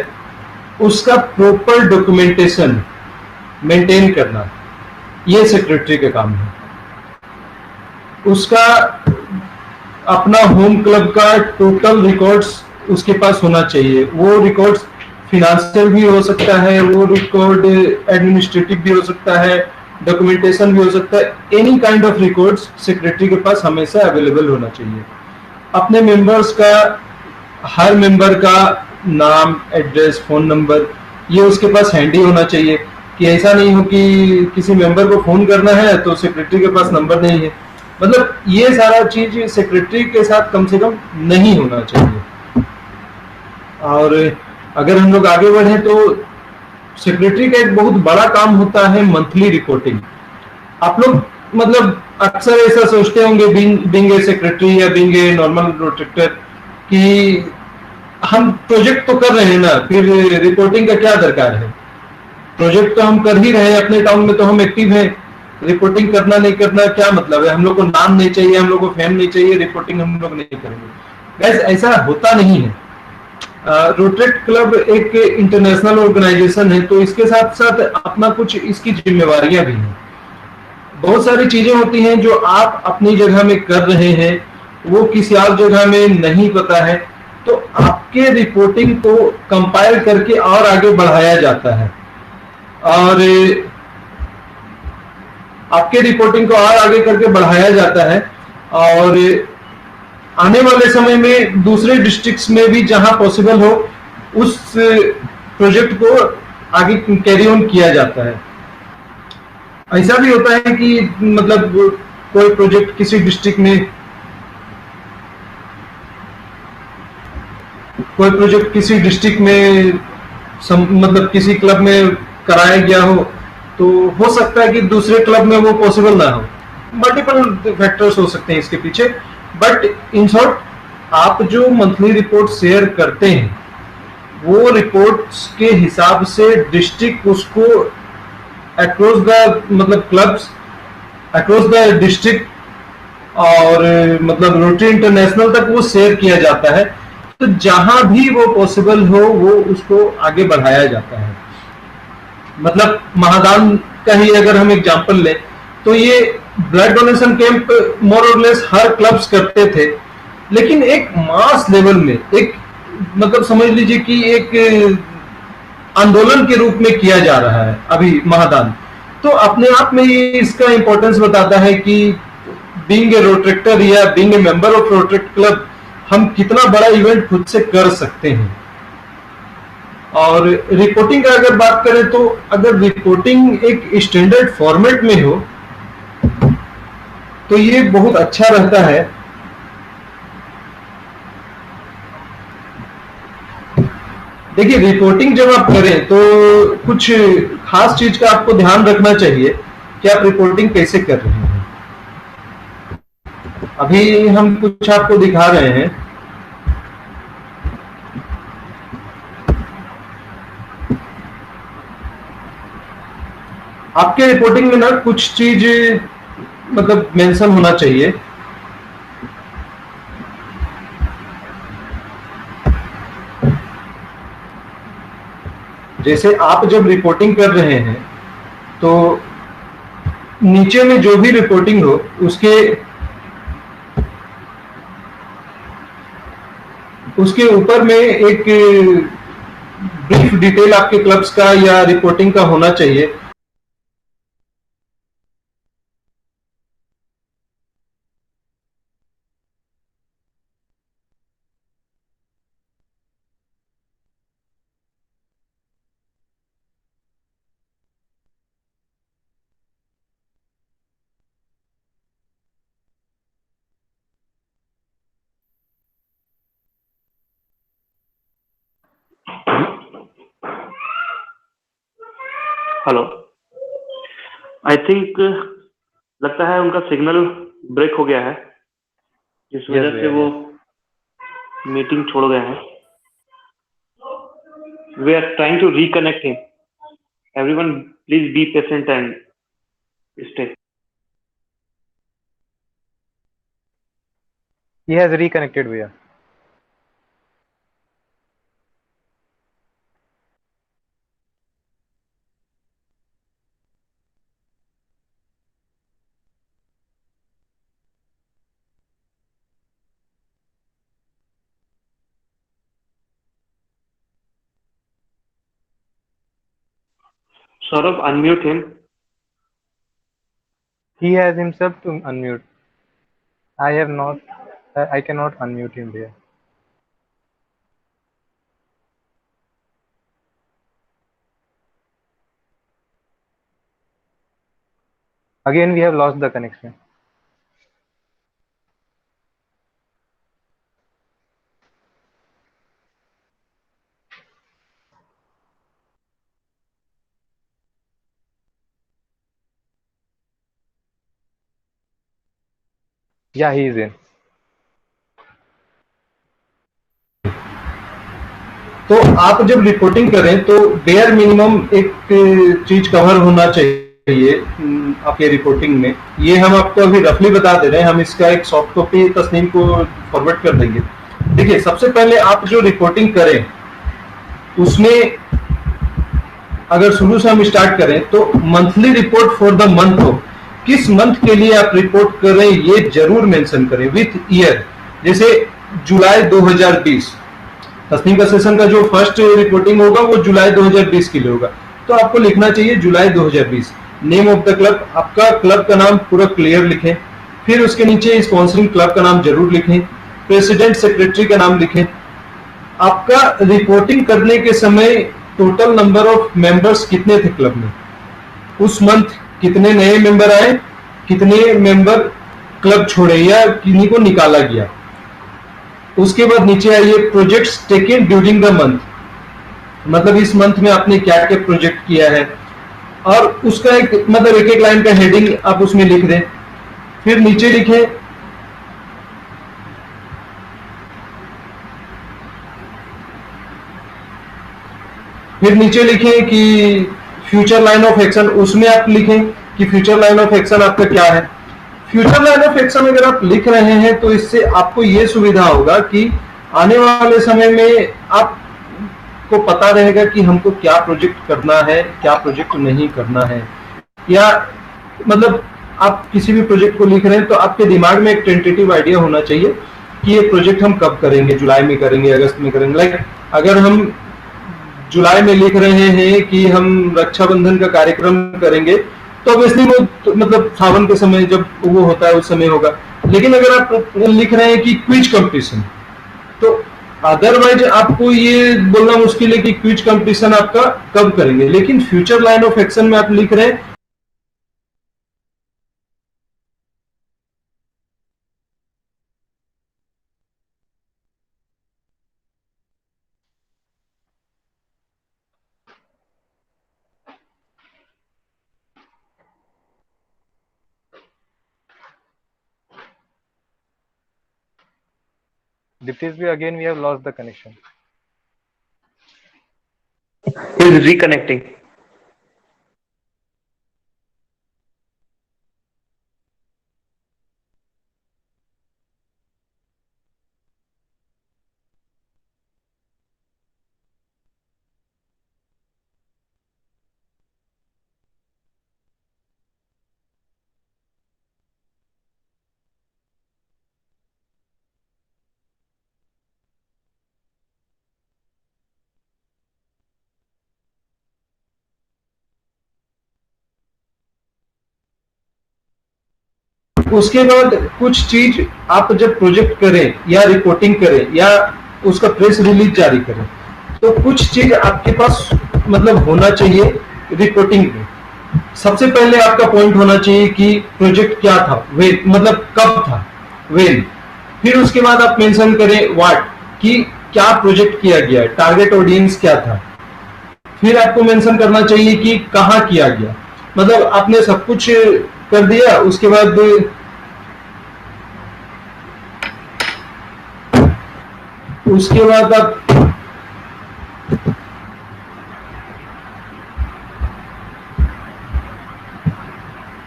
उसका प्रॉपर डॉक्यूमेंटेशन मेंटेन करना, ये सेक्रेटरी का काम है। उसका अपना होम क्लब का टोटल रिकॉर्ड्स उसके पास होना चाहिए। वो रिकॉर्ड्स फिनेंशियल भी हो सकता है, वो रिकॉर्ड एडमिनिस्ट्रेटिव भी हो सकता है, डॉक्यूमेंटेशन भी हो सकता है। Any kind of records secretary के पास हमेशा अवेलेबल होना चाहिए। अपने मेंबर्स का, हर मेंबर का नाम, एड्रेस, फोन नंबर, ये उसके पास हैंडी होना चाहिए कि ऐसा नहीं हो कि किसी मेंबर को फोन करना है तो सेक्रेटरी के पास नंबर नहीं है। मतलब ये सारा चीज सेक्रेटरी के साथ कम से कम नहीं होना चाहिए। और अगर हम लोग आगे बढ़े तो सेक्रेटरी का एक बहुत बड़ा काम होता है मंथली रिपोर्टिंग। आप लोग मतलब अक्सर ऐसा सोचते होंगे बीइंग ए सेक्रेटरी या बीइंग ए नॉर्मल प्रोटेक्टर कि हम प्रोजेक्ट तो कर रहे हैं ना, फिर रिपोर्टिंग का क्या दरकार है। प्रोजेक्ट तो हम कर ही रहे हैं, अपने टाउन में तो हम एक्टिव हैं, रिपोर्टिंग करना नहीं करना क्या मतलब है। हम लोग को नाम नहीं चाहिए, हम लोग को फेम नहीं चाहिए, रिपोर्टिंग हम लोग नहीं करेंगे। गैस ऐसा होता नहीं है। रोटरेक्ट क्लब एक इंटरनेशनल ऑर्गेनाइजेशन है, तो इसके साथ साथ अपना कुछ इसकी जिम्मेवारियां भी हैं। बहुत सारी चीजें होती हैं जो आप अपनी जगह में कर रहे हैं, वो किसी और जगह में नहीं पता है, तो आपके रिपोर्टिंग को कंपाइल करके और आगे बढ़ाया जाता है और आपके रिपोर्टिंग को और आगे करके बढ़ाया जाता है। और आने वाले समय में दूसरे डिस्ट्रिक्ट्स में भी जहां पॉसिबल हो उस प्रोजेक्ट को आगे कैरी ऑन किया जाता है। ऐसा भी होता है कि मतलब कोई प्रोजेक्ट किसी डिस्ट्रिक्ट में, मतलब किसी क्लब में कराया गया हो, तो हो सकता है कि दूसरे क्लब में वो पॉसिबल ना हो। मल्टीपल फैक्टर्स हो सकते हैं इसके पीछे, बट इन शॉर्ट आप जो मंथली रिपोर्ट शेयर करते हैं वो रिपोर्ट्स के हिसाब से डिस्ट्रिक्ट उसको अक्रॉस द मतलब क्लब्स, अक्रॉस द डिस्ट्रिक्ट और मतलब रोटरी इंटरनेशनल तक वो शेयर किया जाता है। तो जहां भी वो पॉसिबल हो वो उसको आगे बढ़ाया जाता है। मतलब महादान का ही अगर हम एग्जांपल लें तो ये ब्लड डोनेशन कैंप मोर और लेस हर क्लब्स करते थे, लेकिन एक मास लेवल में, एक मतलब समझ लीजिए कि एक आंदोलन के रूप में किया जा रहा है अभी महादान। तो अपने आप में ये इसका इंपॉर्टेंस बताता है कि बीइंग ए रोटरेक्टर या being a member of Rotaract club हम कितना बड़ा इवेंट खुद से कर सकते हैं। और रिपोर्टिंग का अगर बात करें तो अगर रिपोर्टिंग एक स्टैंडर्ड फॉर्मेट में हो तो ये बहुत अच्छा रहता है। देखिए रिपोर्टिंग जब आप करें तो कुछ खास चीज का आपको ध्यान रखना चाहिए कि आप रिपोर्टिंग कैसे कर रहे हैं। अभी हम कुछ आपको दिखा रहे हैं। आपके रिपोर्टिंग में ना कुछ चीज मतलब मेंशन होना चाहिए। जैसे आप जब रिपोर्टिंग कर रहे हैं तो नीचे में जो भी रिपोर्टिंग हो उसके ऊपर में एक ब्रीफ डिटेल आपके क्लब्स का या रिपोर्टिंग का होना चाहिए। हेलो। आई थिंक लगता है उनका सिग्नल ब्रेक हो गया है, जिस वजह से वो मीटिंग छोड़ गए हैं। We are trying to reconnect him. Everyone please be patient and stay. He has reconnected, भैया। Saurabh, unmute him. He has himself to unmute. I have not. I cannot unmute him, भैया। Again, we have lost the connection. Yeah, he is in. तो आप जब reporting करें तो bare minimum एक चीज cover होना चाहिए आपके रिपोर्टिंग में। ये हम आपको अभी रफली बता दे रहे हैं, हम इसका एक सॉफ्ट कॉपी तस्नीम को फॉरवर्ड कर देंगे। देखिए, सबसे पहले आप जो रिपोर्टिंग करें उसमें अगर शुरू से हम स्टार्ट करें तो monthly report for the month हो, किस मंथ के लिए आप रिपोर्ट कर रहे हैं ये जरूर मेंशन करें विथ ईयर। जैसे जुलाई 2020 तस्नीम का सेशन का जो फर्स्ट रिपोर्टिंग होगा वो जुलाई 2020 के लिए होगा, तो आपको लिखना चाहिए जुलाई 2020। नेम ऑफ द क्लब, आपका क्लब का नाम पूरा क्लियर लिखें। फिर उसके नीचे स्पॉन्सरिंग क्लब का नाम जरूर लिखें, प्रेसिडेंट सेक्रेटरी का नाम लिखें। आपका रिपोर्टिंग करने के समय टोटल नंबर ऑफ मेंबर्स कितने थे क्लब में, उस मंथ कितने नए मेंबर आए, कितने मेंबर क्लब छोड़े या किन्हीं को निकाला गया। उसके बाद नीचे आइए projects taken during the month, मतलब इस मंथ में आपने क्या क्या प्रोजेक्ट किया है, और उसका एक मतलब एक एक लाइन का हेडिंग आप उसमें लिख दें। फिर नीचे लिखें कि फ्यूचर लाइन ऑफ एक्शन, उसमें आप लिखें कि फ्यूचर लाइन ऑफ एक्शन आपका क्या है। फ्यूचर लाइन ऑफ एक्शन अगर आप लिख रहे हैं तो इससे आपको यह सुविधा होगा कि आने वाले समय में आपको पता रहेगा कि हमको क्या प्रोजेक्ट करना है, क्या प्रोजेक्ट नहीं करना है। या मतलब आप किसी भी प्रोजेक्ट को लिख रहे हैं तो आपके दिमाग में एक टेंटेटिव आइडिया होना चाहिए कि ये प्रोजेक्ट हम कब करेंगे, जुलाई में करेंगे, अगस्त में करेंगे। लाइक अगर हम जुलाई में लिख रहे हैं कि हम रक्षाबंधन का कार्यक्रम करेंगे तो ऑब्वियसली वो मतलब सावन के समय जब वो होता है उस समय होगा। लेकिन अगर आप लिख रहे हैं कि क्विज कंपटीशन, तो अदरवाइज आपको ये बोलना मुश्किल है कि क्विज कंपटीशन आपका कब करेंगे। लेकिन फ्यूचर लाइन ऑफ एक्शन में आप लिख रहे हैं Diptis, again we have lost the connection. He's reconnecting. उसके बाद कुछ चीज आप जब प्रोजेक्ट करें या रिपोर्टिंग करें या उसका प्रेस रिलीज जारी करें तो कुछ चीज आपके पास मतलब होना चाहिए रिपोर्टिंग में। सबसे पहले आपका पॉइंट होना चाहिए कि प्रोजेक्ट क्या था, वेन मतलब कब था, वेन। फिर उसके बाद आप मेंशन करें व्हाट, कि क्या प्रोजेक्ट किया गया है, टारगेट ऑडियंस क्या था। फिर आपको मेंशन करना चाहिए कि कहाँ किया गया। मतलब आपने सब कुछ कर दिया, उसके बाद आप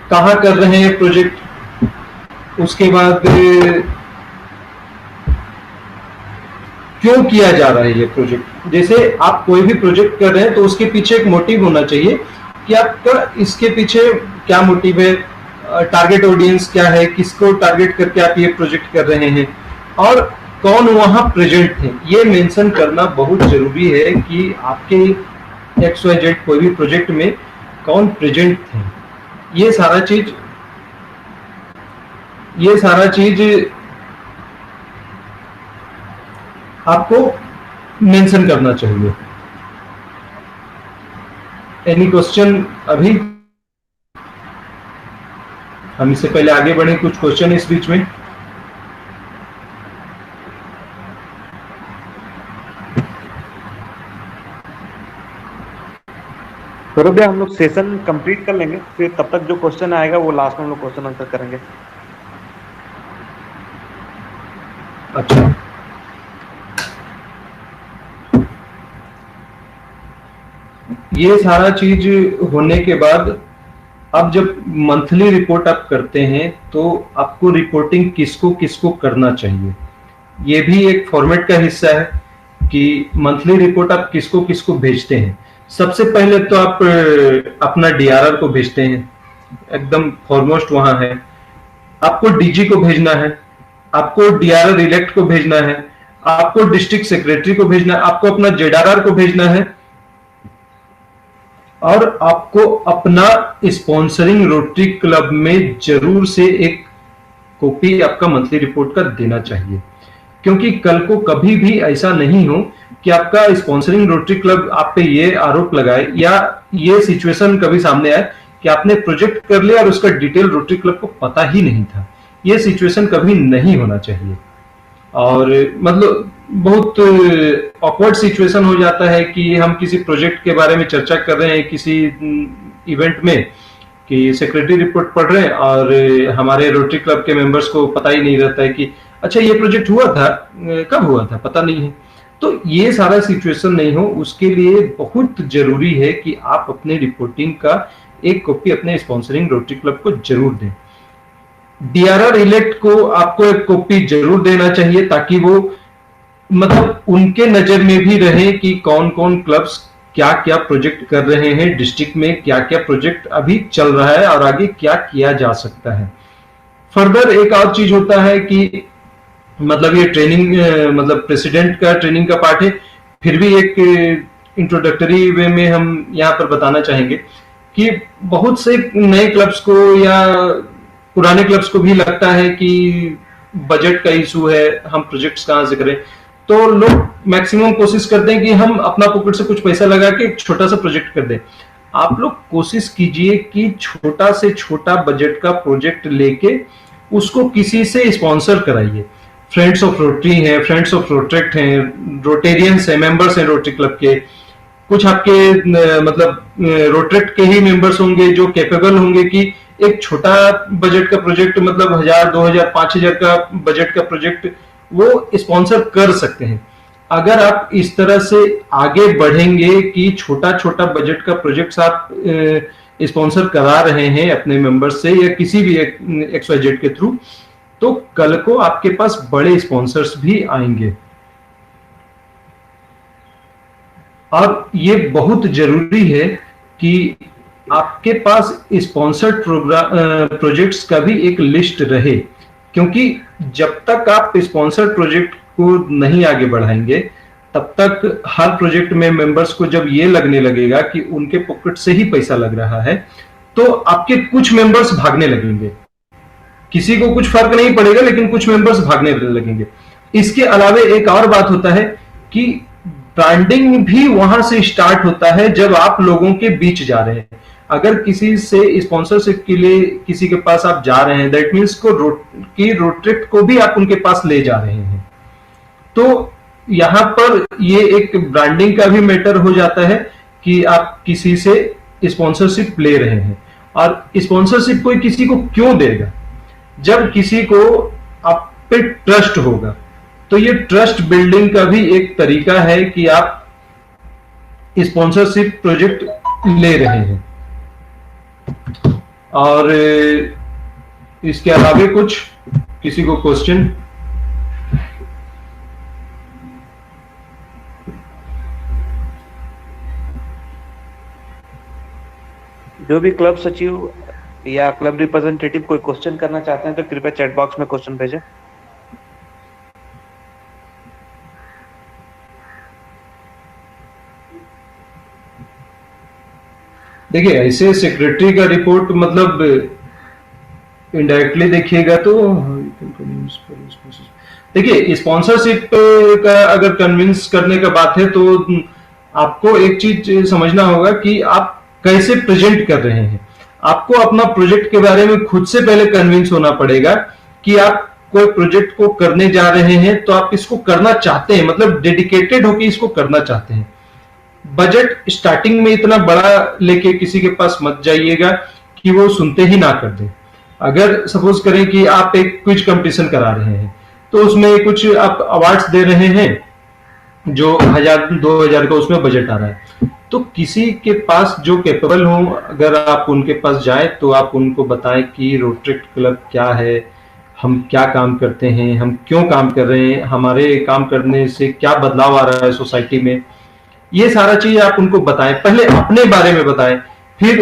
कहाँ कर रहे हैं प्रोजेक्ट, उसके बाद क्यों किया जा रहा है ये प्रोजेक्ट। जैसे आप कोई भी प्रोजेक्ट कर रहे हैं तो उसके पीछे एक मोटिव होना चाहिए कि आपका इसके पीछे क्या मोटिव है, टारगेट ऑडियंस क्या है, किसको टारगेट करके आप ये प्रोजेक्ट कर रहे हैं और कौन वहां प्रेजेंट है। ये मेंशन करना बहुत जरूरी है कि आपके XYZ कोई भी प्रोजेक्ट में कौन प्रेजेंट थे। ये सारा चीज आपको मेंशन करना चाहिए। Any question? अभी हम इससे पहले आगे बढ़े, कुछ क्वेश्चन इस बीच में? सौरभ भैया, हम लोग सेशन कंप्लीट कर लेंगे, फिर तब तक जो क्वेश्चन आएगा वो लास्ट में हम लोग क्वेश्चन आंसर करेंगे। अच्छा, ये सारा चीज होने के बाद अब जब मंथली रिपोर्ट आप करते हैं तो आपको रिपोर्टिंग किसको किसको करना चाहिए, ये भी एक फॉर्मेट का हिस्सा है कि मंथली रिपोर्ट आप किसको किसको भेजते हैं। सबसे पहले तो आप अपना DRR को भेजते हैं, एकदम फॉरमोस्ट वहां है। आपको DG को भेजना है, आपको DRR इलेक्ट को भेजना है, आपको डिस्ट्रिक्ट सेक्रेटरी को भेजना है, आपको अपना ZRR को भेजना है और आपको अपना स्पॉन्सरिंग रोटरी क्लब में जरूर से एक कॉपी आपका मंथली रिपोर्ट का देना चाहिए। क्योंकि कल को कभी भी ऐसा नहीं हो कि आपका स्पॉन्सरिंग रोटरी क्लब आप पे ये आरोप लगाए या ये सिचुएशन कभी सामने आए कि आपने प्रोजेक्ट कर लिया और उसका डिटेल रोटरी क्लब को पता ही नहीं था। ये सिचुएशन कभी नहीं होना चाहिए और मतलब बहुत ऑकवर्ड सिचुएशन हो जाता है कि हम किसी प्रोजेक्ट के बारे में चर्चा कर रहे हैं किसी इवेंट में कि सेक्रेटरी रिपोर्ट पढ़ रहे हैं और हमारे रोटरी क्लब के मेंबर्स को पता ही नहीं रहता है कि अच्छा ये प्रोजेक्ट हुआ था, कब हुआ था, पता नहीं है। तो ये सारा सिचुएशन नहीं हो, उसके लिए बहुत जरूरी है कि आप अपने रिपोर्टिंग का एक कॉपी अपने स्पॉन्सरिंग रोटरी क्लब को जरूर दें। DRR इलेक्ट को आपको एक कॉपी जरूर देना चाहिए ताकि वो मतलब उनके नजर में भी रहे कि कौन कौन क्लब्स क्या क्या प्रोजेक्ट कर रहे हैं, डिस्ट्रिक्ट में क्या क्या प्रोजेक्ट अभी चल रहा है और आगे क्या किया जा सकता है। फर्दर एक और चीज होता है कि मतलब ये ट्रेनिंग मतलब प्रेसिडेंट का ट्रेनिंग का पार्ट है, फिर भी एक इंट्रोडक्टरी वे में हम यहाँ पर बताना चाहेंगे कि बहुत से नए क्लब्स को या पुराने क्लब्स को भी लगता है कि बजट का इशू है, हम प्रोजेक्ट्स कहाँ से करें। तो लोग मैक्सिमम कोशिश करते हैं कि हम अपना पॉकेट से कुछ पैसा लगा के एक छोटा सा प्रोजेक्ट कर दें। आप लोग कोशिश कीजिए कि छोटा से छोटा बजट का प्रोजेक्ट लेके उसको किसी से स्पॉन्सर कराइए। फ्रेंड्स ऑफ रोटरी हैं, फ्रेंड्स ऑफ रोटरेक्ट हैं, रोटेरियंस हैं, मेंबर्स हैं रोटरी क्लब के, कुछ आपके मतलब रोटरेक्ट के ही मेंबर्स होंगे जो कैपेबल होंगे कि एक छोटा बजट का प्रोजेक्ट मतलब 1000, 2000, 5000 का बजट का प्रोजेक्ट वो स्पॉन्सर कर सकते हैं। अगर आप इस तरह से आगे बढ़ेंगे कि छोटा छोटा बजट का प्रोजेक्ट आप स्पॉन्सर करा रहे हैं अपने मेंबर्स से या किसी भी XYZ के थ्रू, तो कल को आपके पास बड़े स्पॉन्सर्स भी आएंगे। और ये बहुत जरूरी है कि आपके पास स्पॉन्सर्ड प्रोजेक्ट्स का भी एक लिस्ट रहे, क्योंकि जब तक आप स्पॉन्सर्ड प्रोजेक्ट को नहीं आगे बढ़ाएंगे तब तक हर प्रोजेक्ट में मेंबर्स को जब ये लगने लगेगा कि उनके पॉकेट से ही पैसा लग रहा है तो आपके कुछ मेंबर्स भागने लगेंगे। किसी को कुछ फर्क नहीं पड़ेगा लेकिन कुछ मेंबर्स भागने लगेंगे। इसके अलावा एक और बात होता है कि ब्रांडिंग भी वहां से स्टार्ट होता है जब आप लोगों के बीच जा रहे हैं। अगर किसी से स्पॉन्सरशिप के लिए किसी के पास आप जा रहे हैं, दैट मीन्स को रोटरेक्ट को भी आप उनके पास ले जा रहे हैं। तो यहां पर ये एक ब्रांडिंग का भी मैटर हो जाता है कि आप किसी से स्पॉन्सरशिप ले रहे हैं, और स्पॉन्सरशिप कोई किसी को क्यों देगा? जब किसी को आप पे ट्रस्ट होगा। तो ये ट्रस्ट बिल्डिंग का भी एक तरीका है कि आप स्पॉन्सरशिप प्रोजेक्ट ले रहे हैं। और इसके अलावा कुछ किसी को क्वेश्चन? जो भी क्लब सचिव या क्लब रिप्रेजेंटेटिव कोई क्वेश्चन करना चाहते हैं तो कृपया चैट बॉक्स में क्वेश्चन भेजें। देखिए, ऐसे सेक्रेटरी का रिपोर्ट मतलब इनडायरेक्टली देखिएगा तो देखिए, स्पॉन्सरशिप का अगर कन्विंस करने का बात है तो आपको एक चीज समझना होगा कि आप कैसे प्रेजेंट कर रहे हैं। आपको अपना प्रोजेक्ट के बारे में खुद से पहले कन्विंस होना पड़ेगा कि आप कोई प्रोजेक्ट को करने जा रहे हैं तो आप इसको करना चाहते हैं, मतलब डेडिकेटेड होकर इसको करना चाहते हैं। बजट स्टार्टिंग में इतना बड़ा लेके किसी के पास मत जाइएगा कि वो सुनते ही ना कर दे। अगर सपोज करें कि आप एक क्विज कंपटीशन करा रहे हैं तो उसमें कुछ आप अवार्ड्स दे रहे हैं जो 1000-2000 का उसमें बजट आ रहा है, तो किसी के पास जो कैपेबल हो, अगर आप उनके पास जाए तो आप उनको बताएं कि रोटरी क्लब क्या है, हम क्या काम करते हैं, हम क्यों काम कर रहे हैं, हमारे काम करने से क्या बदलाव आ रहा है सोसाइटी में। ये सारा चीज आप उनको बताएं, पहले अपने बारे में बताएं, फिर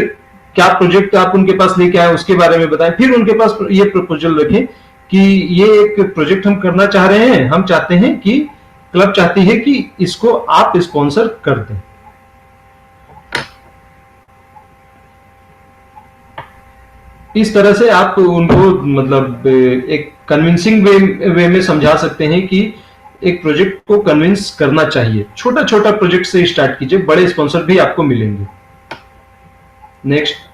क्या प्रोजेक्ट आप उनके पास लेके आए उसके बारे में बताएं, फिर उनके पास ये प्रपोजल रखें कि ये एक प्रोजेक्ट हम करना चाह रहे हैं, हम चाहते हैं कि क्लब चाहती है कि इसको आप स्पॉन्सर कर दें। इस तरह से आप उनको मतलब एक कन्विंसिंग वे में समझा सकते हैं कि एक प्रोजेक्ट को कन्विंस करना चाहिए। छोटा छोटा प्रोजेक्ट से स्टार्ट कीजिए, बड़े स्पॉन्सर भी आपको मिलेंगे। नेक्स्ट।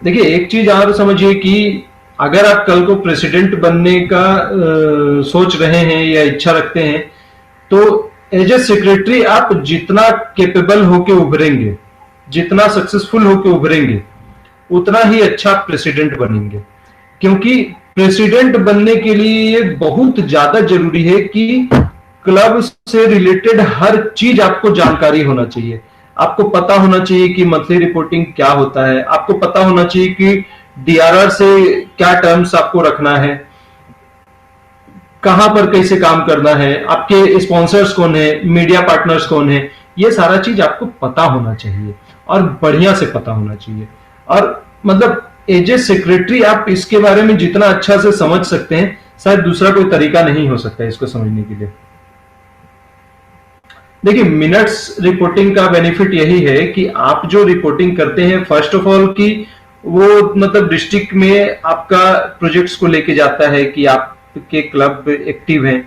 देखिए, एक चीज और समझिए कि अगर आप कल को प्रेसिडेंट बनने का सोच रहे हैं या इच्छा रखते हैं तो एज ए सेक्रेटरी आप जितना कैपेबल होके उभरेंगे, जितना सक्सेसफुल होके उभरेंगे, उतना ही अच्छा प्रेसिडेंट बनेंगे। क्योंकि प्रेसिडेंट बनने के लिए ये बहुत ज्यादा जरूरी है कि क्लब से रिलेटेड हर चीज आपको जानकारी होना चाहिए। आपको पता होना चाहिए कि मंथली रिपोर्टिंग क्या होता है, आपको पता होना चाहिए कि डीआरआर से क्या टर्म्स आपको रखना है, कहां पर कैसे काम करना है, आपके स्पॉन्सर्स कौन है, मीडिया पार्टनर्स कौन है, ये सारा चीज आपको पता होना चाहिए और बढ़िया से पता होना चाहिए। और मतलब एज ए सेक्रेटरी आप इसके बारे में जितना अच्छा से समझ सकते हैं, शायद दूसरा कोई तरीका नहीं हो सकता इसको समझने के लिए। देखिए, मिनट्स रिपोर्टिंग का बेनिफिट यही है कि आप जो रिपोर्टिंग करते हैं, फर्स्ट ऑफ ऑल कि वो मतलब डिस्ट्रिक्ट में आपका प्रोजेक्ट्स को लेके जाता है कि आपके क्लब एक्टिव हैं,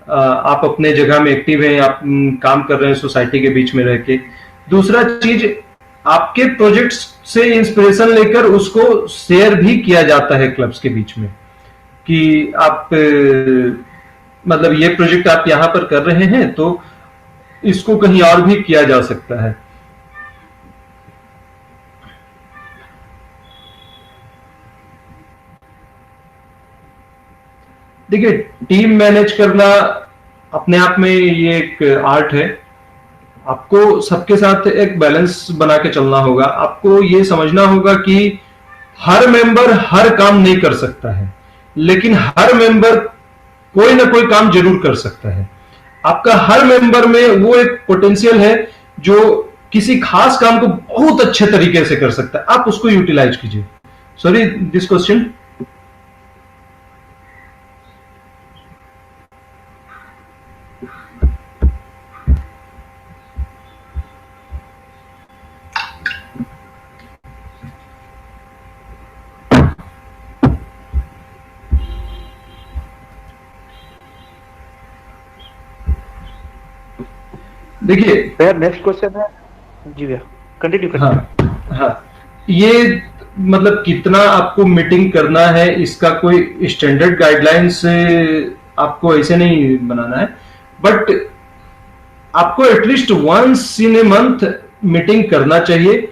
आप अपने जगह में एक्टिव हैं, आप काम कर रहे हैं सोसाइटी के बीच में रह के। दूसरा चीज, आपके प्रोजेक्ट्स से इंस्पिरेशन लेकर उसको शेयर भी किया जाता है क्लब्स के बीच में कि आप मतलब ये प्रोजेक्ट आप यहां पर कर रहे हैं तो इसको कहीं और भी किया जा सकता है। देखिए, टीम मैनेज करना अपने आप में ये एक आर्ट है। आपको सबके साथ एक बैलेंस बना के चलना होगा। आपको ये समझना होगा कि हर मेंबर हर काम नहीं कर सकता है, लेकिन हर मेंबर कोई ना कोई काम जरूर कर सकता है। आपका हर मेंबर में वो एक पोटेंशियल है जो किसी खास काम को बहुत अच्छे तरीके से कर सकता है, आप उसको यूटिलाइज कीजिए। Sorry, this question. देखिए भैया, नेक्स्ट क्वेश्चन है जी भैया, कंटिन्यू करिए। हाँ, ये मतलब कितना आपको मीटिंग करना है इसका कोई स्टैंडर्ड गाइडलाइंस आपको ऐसे नहीं बनाना है, बट आपको at least once in a month meeting करना चाहिए।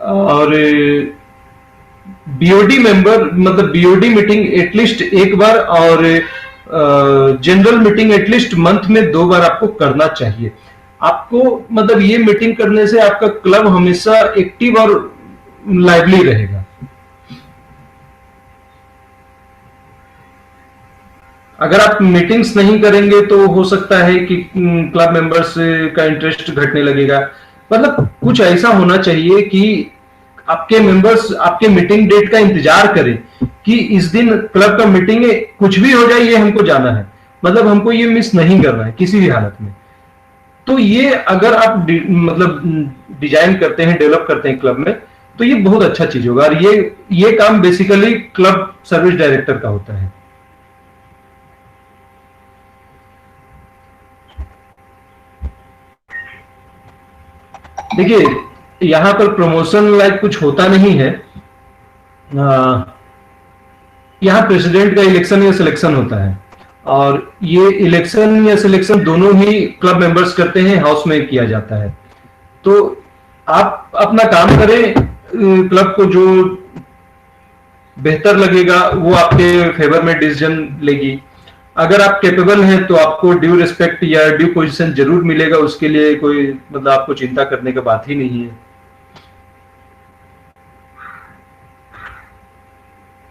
और बीओडी मेंबर मतलब बीओडी मीटिंग एटलीस्ट एक बार और जनरल मीटिंग एटलीस्ट मंथ में 2 बार आपको करना चाहिए। आपको मतलब ये मीटिंग करने से आपका क्लब हमेशा एक्टिव और लाइवली रहेगा। अगर आप मीटिंग्स नहीं करेंगे तो हो सकता है कि क्लब मेंबर्स का इंटरेस्ट घटने लगेगा। मतलब कुछ ऐसा होना चाहिए कि आपके मेंबर्स आपके मीटिंग डेट का इंतजार करें कि इस दिन क्लब का मीटिंग है, कुछ भी हो जाए ये हमको जाना है, मतलब हमको ये मिस नहीं करना है किसी भी हालत में। तो ये अगर आप मतलब डिजाइन करते हैं, डेवलप करते हैं क्लब में, तो ये बहुत अच्छा चीज होगा। और ये काम बेसिकली क्लब सर्विस डायरेक्टर का होता है। देखिए यहां पर प्रमोशन लाइक कुछ होता नहीं है। यहां प्रेसिडेंट का इलेक्शन या सिलेक्शन होता है, और ये इलेक्शन या सिलेक्शन दोनों ही क्लब मेंबर्स करते हैं, हाउस में किया जाता है। तो आप अपना काम करें, क्लब को जो बेहतर लगेगा वो आपके फेवर में डिसीजन लेगी। अगर आप कैपेबल हैं तो आपको ड्यू रिस्पेक्ट या ड्यू पोजीशन जरूर मिलेगा, उसके लिए कोई मतलब आपको चिंता करने की बात ही नहीं है।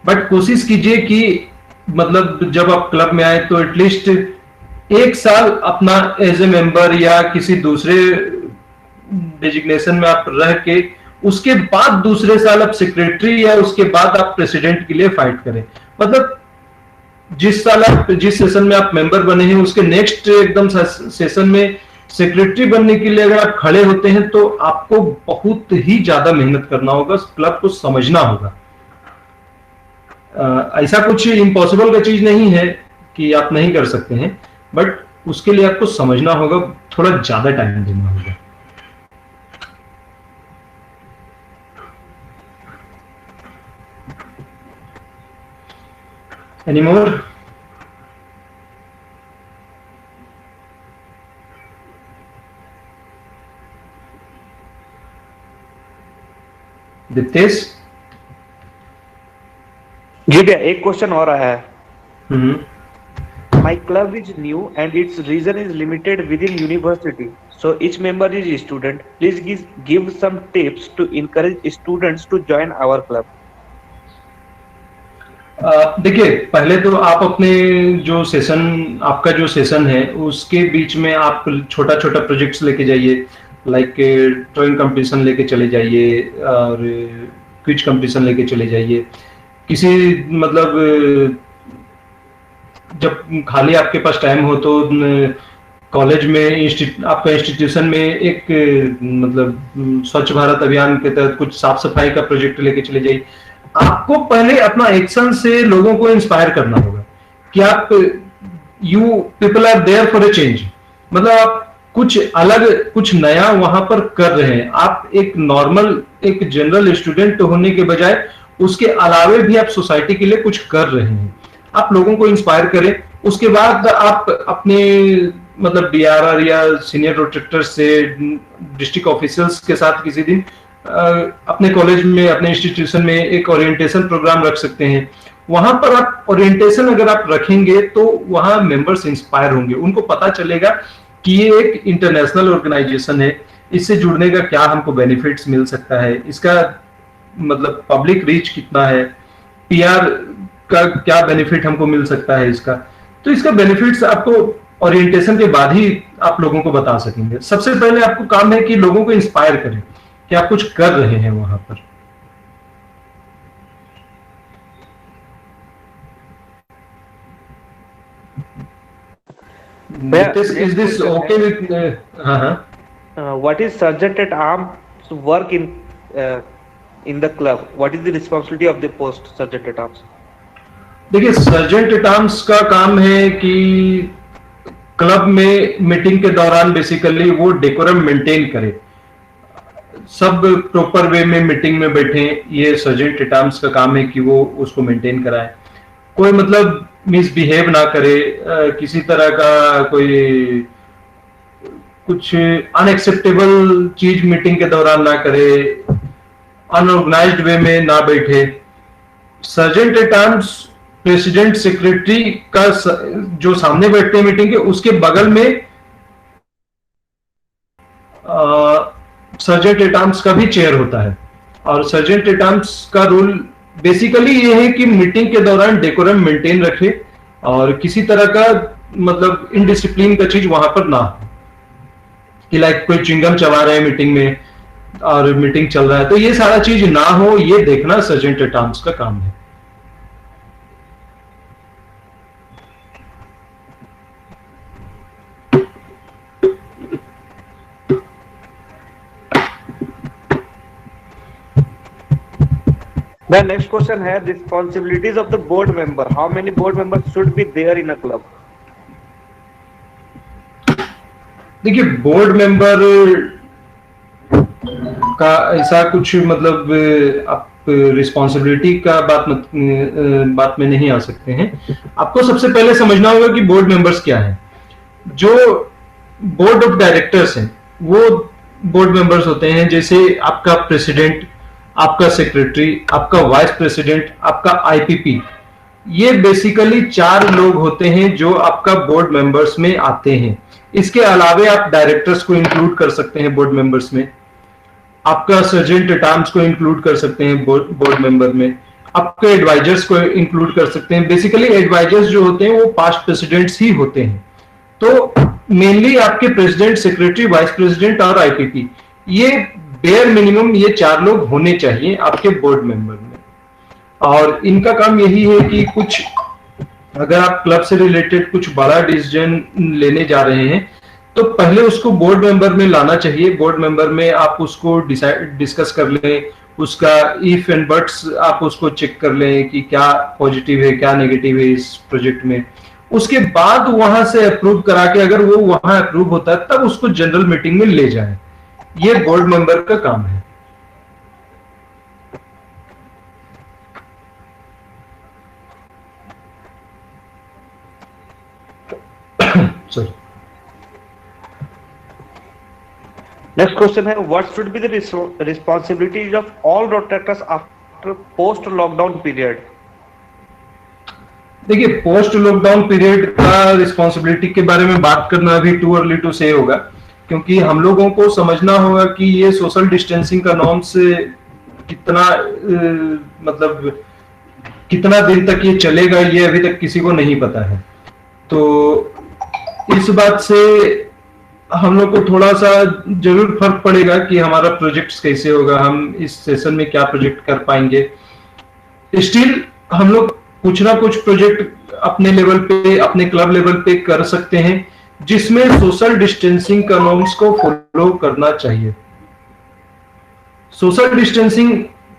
बट कोशिश कीजिए कि मतलब जब आप क्लब में आए तो एटलीस्ट 1 साल अपना एज ए मेंबर या किसी दूसरे डेजिग्नेशन में आप रह के उसके बाद दूसरे साल आप सेक्रेटरी या उसके बाद आप प्रेसिडेंट के लिए फाइट करें। मतलब जिस साल आप जिस सेशन में आप मेंबर बने हैं उसके नेक्स्ट एकदम सेशन में सेक्रेटरी बनने के लिए अगर आप खड़े होते हैं तो आपको बहुत ही ज्यादा मेहनत करना होगा, क्लब को समझना होगा। ऐसा कुछ इम्पॉसिबल का चीज नहीं है कि आप नहीं कर सकते हैं, बट उसके लिए आपको समझना होगा, थोड़ा ज्यादा टाइम देना होगा। Any more? दितेश? जी भैया एक क्वेश्चन और आया है। Mm-hmm. My club is new and its region is limited within university. So each member is a student. Please give some tips to encourage students to join our club. देखिए पहले तो आप अपने जो सेशन आपका जो सेशन है उसके बीच में आप छोटा छोटा प्रोजेक्ट्स लेके जाइए, लाइक ड्राइंग कंपटीशन लेके चले जाइए और क्विज कंपटीशन लेके चले जाइए। किसी मतलब जब खाली आपके पास टाइम हो तो कॉलेज में आपका इंस्टीट्यूशन में एक मतलब स्वच्छ भारत अभियान के तहत कुछ साफ सफाई का प्रोजेक्ट लेके चले जाइए। आपको पहले अपना एक्शन से लोगों को इंस्पायर करना होगा कि आप you people are there for a change, मतलब आप कुछ अलग कुछ नया वहां पर कर रहे हैं। आप एक नॉर्मल एक जनरल स्टूडेंट होने के बजाय उसके अलावे भी आप सोसाइटी के लिए कुछ कर रहे हैं। आप लोगों को इंस्पायर करें, उसके बाद आप अपने मतलब डीआरआर या सीनियर रोटेटर से डिस्ट्रिक्ट ऑफिसर्स के साथ किसी दिन अपने कॉलेज में अपने इंस्टीट्यूशन में एक ओरिएंटेशन प्रोग्राम रख सकते हैं। वहां पर आप ओरिएंटेशन अगर आप रखेंगे तो वहां मेंबर्स इंस्पायर होंगे, उनको पता चलेगा कि ये एक इंटरनेशनल ऑर्गेनाइजेशन है, इससे जुड़ने का क्या हमको बेनिफिट्स मिल सकता है, इसका मतलब पब्लिक रीच कितना है, पीआर का क्या बेनिफिट हमको मिल सकता है इसका। तो इसका बेनिफिट्स आपको ओरिएंटेशन के बाद ही आप लोगों को बता सकेंगे। सबसे पहले आपको काम है कि लोगों को इंस्पायर करें कि आप कुछ कर रहे हैं वहां पर। Is this okay with what is Sergeant at Arms work in the club? What is the responsibility of the post Sergeant at Arms? देखिए सर्जेंट एट आर्म्स का काम है कि क्लब में मीटिंग के दौरान बेसिकली वो डेकोरम मेंटेन करे। सब प्रॉपर वे में मीटिंग में बैठे, ये सर्जेंट एट आर्म्स का काम है कि वो उसको मेंटेन कराए। कोई मतलब मिसबिहेव ना करे, किसी तरह का कोई कुछ अनएक्सेप्टेबल चीज मीटिंग के दौरान ना करे, अनऑर्गेनाइज्ड वे में ना बैठे। Sergeant at arms president secretary का जो सामने बैठते हैं मीटिंग के, उसके बगल में सर्जेंट एट आर्म्स का भी चेयर होता है। और सर्जेंट एट आर्म्स का रोल बेसिकली ये है कि मीटिंग के दौरान डेकोरम मेंटेन रखे और किसी तरह का मतलब इनडिसिप्लिन का चीज वहां पर ना हो, कि लाइक कोई चिंगम चबा रहे हैं मीटिंग में और मीटिंग चल रहा है, तो ये सारा चीज ना हो, ये देखना सर्जेंट एट आर्म्स का काम है। The next question है responsibilities of the board member. How many board members should be there in a club? देखिए, बोर्ड मेंबर का ऐसा कुछ मतलब आप रिस्पॉन्सिबिलिटी का बात में नहीं आ सकते हैं। आपको सबसे पहले समझना होगा कि बोर्ड मेंबर्स क्या है। जो बोर्ड ऑफ डायरेक्टर्स हैं वो बोर्ड मेंबर्स होते हैं, जैसे आपका प्रेसिडेंट, आपका सेक्रेटरी, आपका वाइस प्रेसिडेंट, आपका आईपीपी। ये बेसिकली 4 लोग होते हैं जो आपका बोर्ड मेंबर्स में आते हैं। इसके अलावे आप डायरेक्टर्स को इंक्लूड कर सकते हैं बोर्ड मेंबर्स में, आपका सर्जेंट एट आर्म्स को इंक्लूड कर सकते हैं बोर्ड मेंबर में, आपके एडवाइजर्स को इंक्लूड कर सकते हैं। बेसिकली एडवाइजर्स जो होते हैं वो पास्ट प्रेसिडेंट्स ही होते हैं। तो मेनली आपके प्रेसिडेंट, सेक्रेटरी, वाइस प्रेसिडेंट और आईपीपी, ये बेयर मिनिमम ये 4 लोग होने चाहिए आपके बोर्ड मेंबर में। और इनका काम यही है कि कुछ अगर आप क्लब से रिलेटेड कुछ बड़ा डिसीजन लेने जा रहे हैं तो पहले उसको बोर्ड मेंबर में लाना चाहिए। बोर्ड मेंबर में आप उसको डिस्कस कर लें, उसका इफ एंड बट्स आप उसको चेक कर लें कि क्या पॉजिटिव है क्या नेगेटिव है इस प्रोजेक्ट में। उसके बाद वहां से अप्रूव करा के अगर वो वहां अप्रूव होता है तब उसको जनरल मीटिंग में ले जाएं। ये बोर्ड मेंबर का काम है। Sorry. Next question है what should be the responsibilities of all road tractors after post lockdown period? देखिए, पोस्ट लॉकडाउन पीरियड का रिस्पॉन्सिबिलिटी के बारे में बात करना अभी टू अर्ली टू से होगा, क्योंकि हम लोगों को समझना होगा कि ये सोशल डिस्टेंसिंग का नॉर्म्स कितना मतलब कितना दिन तक ये चलेगा ये अभी तक किसी को नहीं पता है। तो इस बात से हम लोग को थोड़ा सा जरूर फर्क पड़ेगा कि हमारा प्रोजेक्ट कैसे होगा, हम इस सेशन में क्या प्रोजेक्ट कर पाएंगे। स्टिल हम लोग कुछ ना कुछ प्रोजेक्ट अपने लेवल पे, अपने क्लब लेवल पे कर सकते हैं जिसमें सोशल डिस्टेंसिंग का नॉर्म्स को फॉलो करना चाहिए। सोशल डिस्टेंसिंग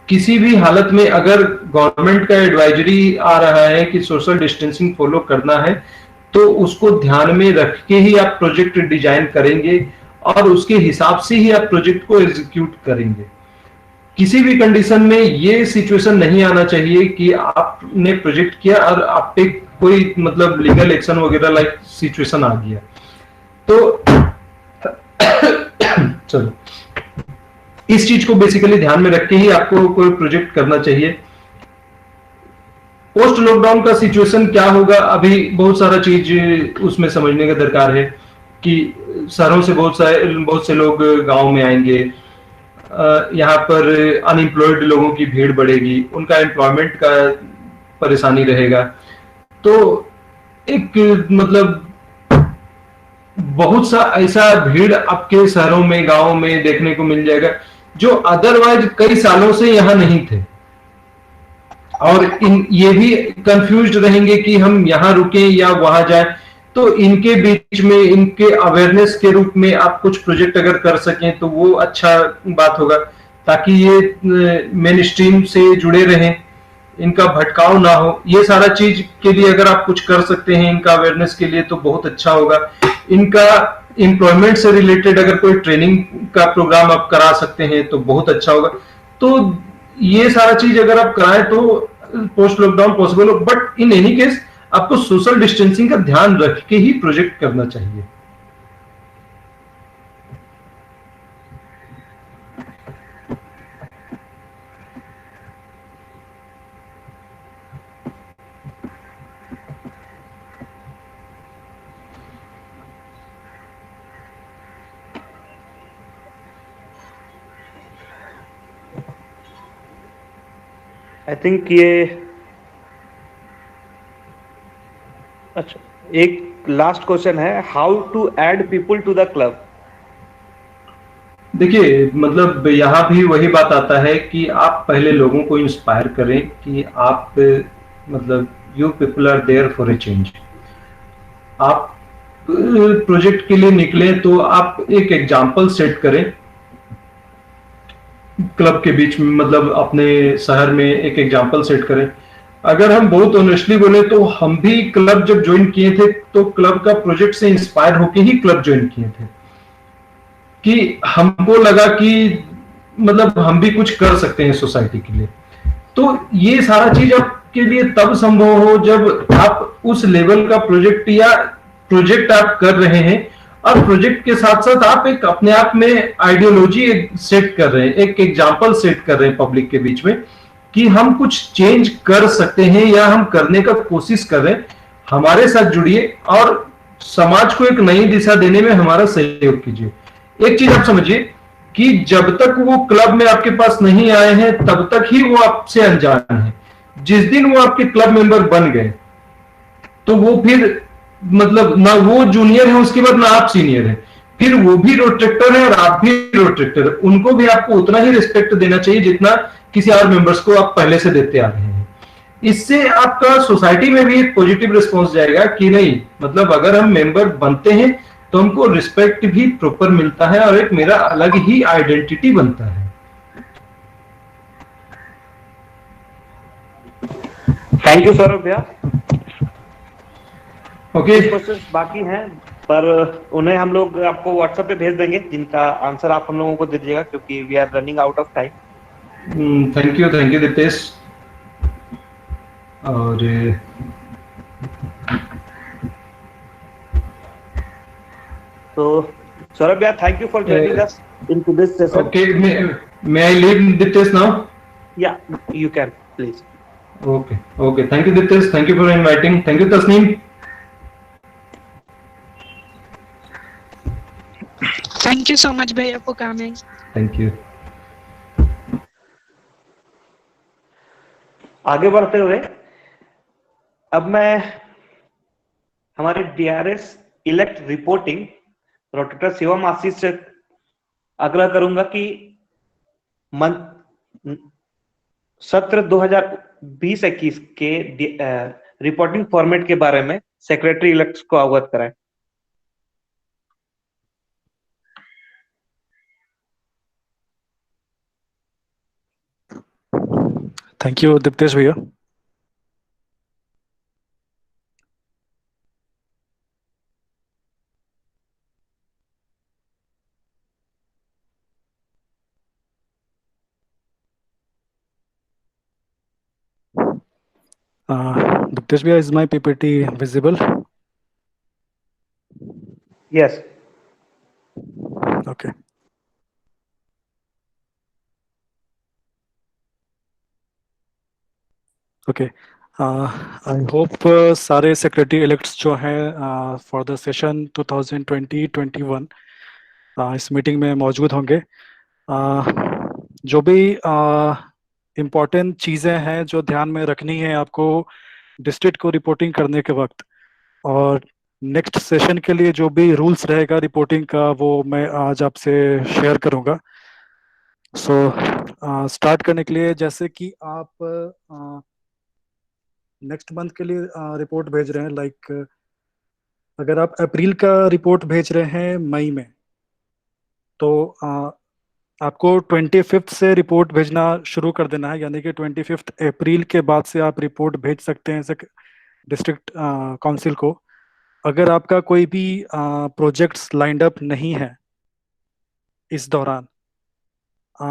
किसी भी हालत में अगर गवर्नमेंट का एडवाइजरी आ रहा है कि सोशल डिस्टेंसिंग फॉलो करना है तो उसको ध्यान में रख के ही आप प्रोजेक्ट डिजाइन करेंगे और उसके हिसाब से ही आप प्रोजेक्ट को एग्जीक्यूट करेंगे। किसी भी कंडीशन में ये सिचुएशन नहीं आना चाहिए कि आपने प्रोजेक्ट किया और आप पे कोई मतलब लीगल एक्शन वगैरह लाइक सिचुएशन आ गया। तो चलो, इस चीज को बेसिकली ध्यान में रख के ही आपको कोई प्रोजेक्ट करना चाहिए। पोस्ट लॉकडाउन का सिचुएशन क्या होगा, अभी बहुत सारा चीज उसमें समझने का दरकार है कि शहरों से बहुत से लोग गांव में आएंगे, यहाँ पर अनएम्प्लॉयड लोगों की भीड़ बढ़ेगी, उनका एम्प्लॉयमेंट का परेशानी रहेगा। तो एक मतलब बहुत सा ऐसा भीड़ आपके शहरों में, गांवों में देखने को मिल जाएगा जो अदरवाइज कई सालों से यहाँ नहीं थे, और ये भी कंफ्यूज्ड रहेंगे कि हम यहाँ रुके या वहां जाएं। तो इनके बीच में, इनके अवेयरनेस के रूप में आप कुछ प्रोजेक्ट अगर कर सकें तो वो अच्छा बात होगा, ताकि ये मेन स्ट्रीम से जुड़े रहें, इनका भटकाव ना हो। ये सारा चीज के लिए अगर आप कुछ कर सकते हैं इनका अवेयरनेस के लिए तो बहुत अच्छा होगा। इनका एम्प्लॉयमेंट से रिलेटेड अगर कोई ट्रेनिंग का प्रोग्राम आप करा सकते हैं तो बहुत अच्छा होगा। तो ये सारा चीज अगर आप कराएं तो पोस्ट लॉकडाउन पॉसिबल हो, बट इन एनी केस आपको सोशल डिस्टेंसिंग का ध्यान रख के ही प्रोजेक्ट करना चाहिए। आई थिंक ये अच्छा, एक लास्ट क्वेश्चन है, how to add people to the club. देखिए मतलब यहाँ भी वही बात आता है कि आप पहले लोगों को इंस्पायर करें कि आप मतलब you people are there for a change. आप प्रोजेक्ट के लिए निकले तो आप एक एग्जाम्पल सेट करें क्लब के बीच में, मतलब अपने शहर में एक एग्जाम्पल सेट करें। अगर हम बहुत ऑनेस्टली बोले तो हम भी क्लब जब ज्वाइन किए थे तो क्लब का प्रोजेक्ट से इंस्पायर होके ही क्लब ज्वाइन किए थे, कि हमको लगा कि मतलब हम भी कुछ कर सकते हैं सोसाइटी के लिए। तो ये सारा चीज आपके लिए तब संभव हो जब आप उस लेवल का प्रोजेक्ट या प्रोजेक्ट आप कर रहे हैं और प्रोजेक्ट के साथ साथ आप एक अपने आप में आइडियोलॉजी सेट कर रहे हैं, एक एग्जाम्पल सेट कर रहे हैं पब्लिक के बीच में कि हम कुछ चेंज कर सकते हैं या हम करने का कोशिश कर रहे हैं। हमारे साथ जुड़िए और समाज को एक नई दिशा देने में हमारा सहयोग कीजिए। एक चीज आप समझिए कि जब तक वो क्लब में आपके पास नहीं आए हैं तब तक ही वो आपसे अनजान है। जिस दिन वो आपके क्लब मेंबर बन गए तो वो फिर मतलब ना वो जूनियर है उसके बाद ना आप सीनियर है, फिर वो भी रोड ट्रैक्टर है और आप भी रोड ट्रैक्टर है। उनको भी आपको उतना ही रिस्पेक्ट देना चाहिए जितना किसी और मेंबर्स को आप पहले से देते आ रहे हैं। इससे आपका सोसाइटी में भी एक पॉजिटिव रिस्पॉन्स जाएगा कि नहीं, मतलब अगर हम मेंबर बनते हैं तो हमको रिस्पेक्ट भी प्रॉपर मिलता है और एक मेरा अलग ही आइडेंटिटी बनता है। थैंक यू सौरभ भैया। ओके, क्वेश्चंस बाकी हैं पर उन्हें हम लोग आपको व्हाट्सएप पे भेज देंगे, जिनका आंसर आप हम लोगों को दे दीजिएगा क्योंकि we are running out of time. Thank you Ditesh. और तो सौरभ भैया, thank you for joining us into this session. Okay, may I leave Ditesh now? Yeah, you can please. Okay, thank you Ditesh, thank you for inviting, thank you Tasneem. Thank you so much, Bhaiya, for coming. Thank you. आगे बढ़ते हुए अब मैं हमारे DRS elect reporting doctor Shivam Ashish से आग्रह करूंगा कि सत्र 2020-21 के रिपोर्टिंग फॉर्मेट के बारे में सेक्रेटरी इलेक्ट को अवगत कराएं। थैंक यू दीप्तेश भैया। Diptesh bhaiya, is my PPT visible? Yes. Okay. Okay. I hope सारे सेक्रेटरी इलेक्ट्स जो हैं फॉर द सेशन 2020-21 इस मीटिंग में मौजूद होंगे। जो भी इम्पोर्टेंट चीज़ें हैं जो ध्यान में रखनी है आपको डिस्ट्रिक्ट को रिपोर्टिंग करने के वक्त, और नेक्स्ट सेशन के लिए जो भी रूल्स रहेगा रिपोर्टिंग का वो मैं आज आपसे शेयर करूंगा। सो स्टार्ट करने के लिए, जैसे कि आप नेक्स्ट मंथ के लिए रिपोर्ट भेज रहे हैं, लाइक अगर आप अप्रैल का रिपोर्ट भेज रहे हैं मई में, तो आपको 25 से रिपोर्ट भेजना शुरू कर देना है, यानी कि 25 अप्रैल के बाद से आप रिपोर्ट भेज सकते हैं डिस्ट्रिक्ट काउंसिल को। अगर आपका कोई भी प्रोजेक्ट्स लाइंड अप नहीं है इस दौरान, आ,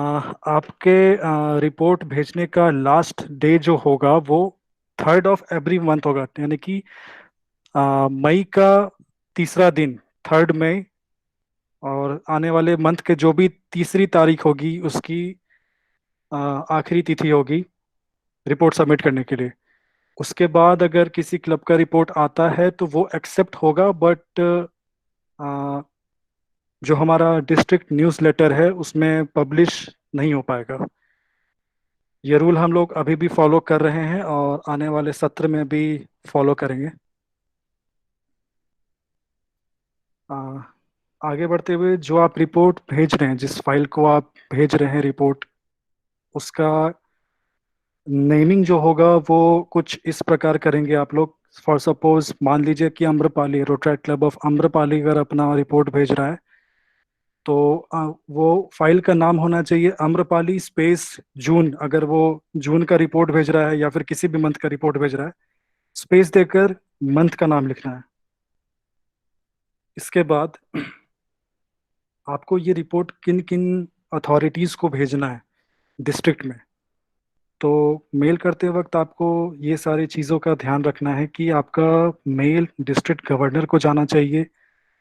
आपके रिपोर्ट भेजने का लास्ट डे जो होगा वो 3rd of every month होगा, यानी कि मई का तीसरा दिन, 3rd मई, और आने वाले मंथ के जो भी तीसरी तारीख होगी उसकी आखिरी तिथि होगी रिपोर्ट सबमिट करने के लिए। उसके बाद अगर किसी क्लब का रिपोर्ट आता है तो वो एक्सेप्ट होगा, बट जो हमारा डिस्ट्रिक्ट न्यूज़ लेटर है उसमें पब्लिश नहीं हो पाएगा। ये रूल हम लोग अभी भी फॉलो कर रहे हैं और आने वाले सत्र में भी फॉलो करेंगे। आ, आगे बढ़ते हुए, जो आप रिपोर्ट भेज रहे हैं, जिस फाइल को आप भेज रहे हैं रिपोर्ट, उसका नेमिंग जो होगा वो कुछ इस प्रकार करेंगे आप लोग। फॉर सपोज मान लीजिए कि Amrapali, rotary club of Amrapali अगर अपना रिपोर्ट भेज रहा है, तो वो फाइल का नाम होना चाहिए आम्रपाली स्पेस जून। अगर वो जून का रिपोर्ट भेज रहा है या फिर किसी भी मंथ का रिपोर्ट भेज रहा है, स्पेस देकर मंथ का नाम लिखना है। इसके बाद आपको ये रिपोर्ट किन किन अथॉरिटीज़ को भेजना है डिस्ट्रिक्ट में, तो मेल करते वक्त आपको ये सारी चीज़ों का ध्यान रखना है कि आपका मेल डिस्ट्रिक्ट गवर्नर को जाना चाहिए,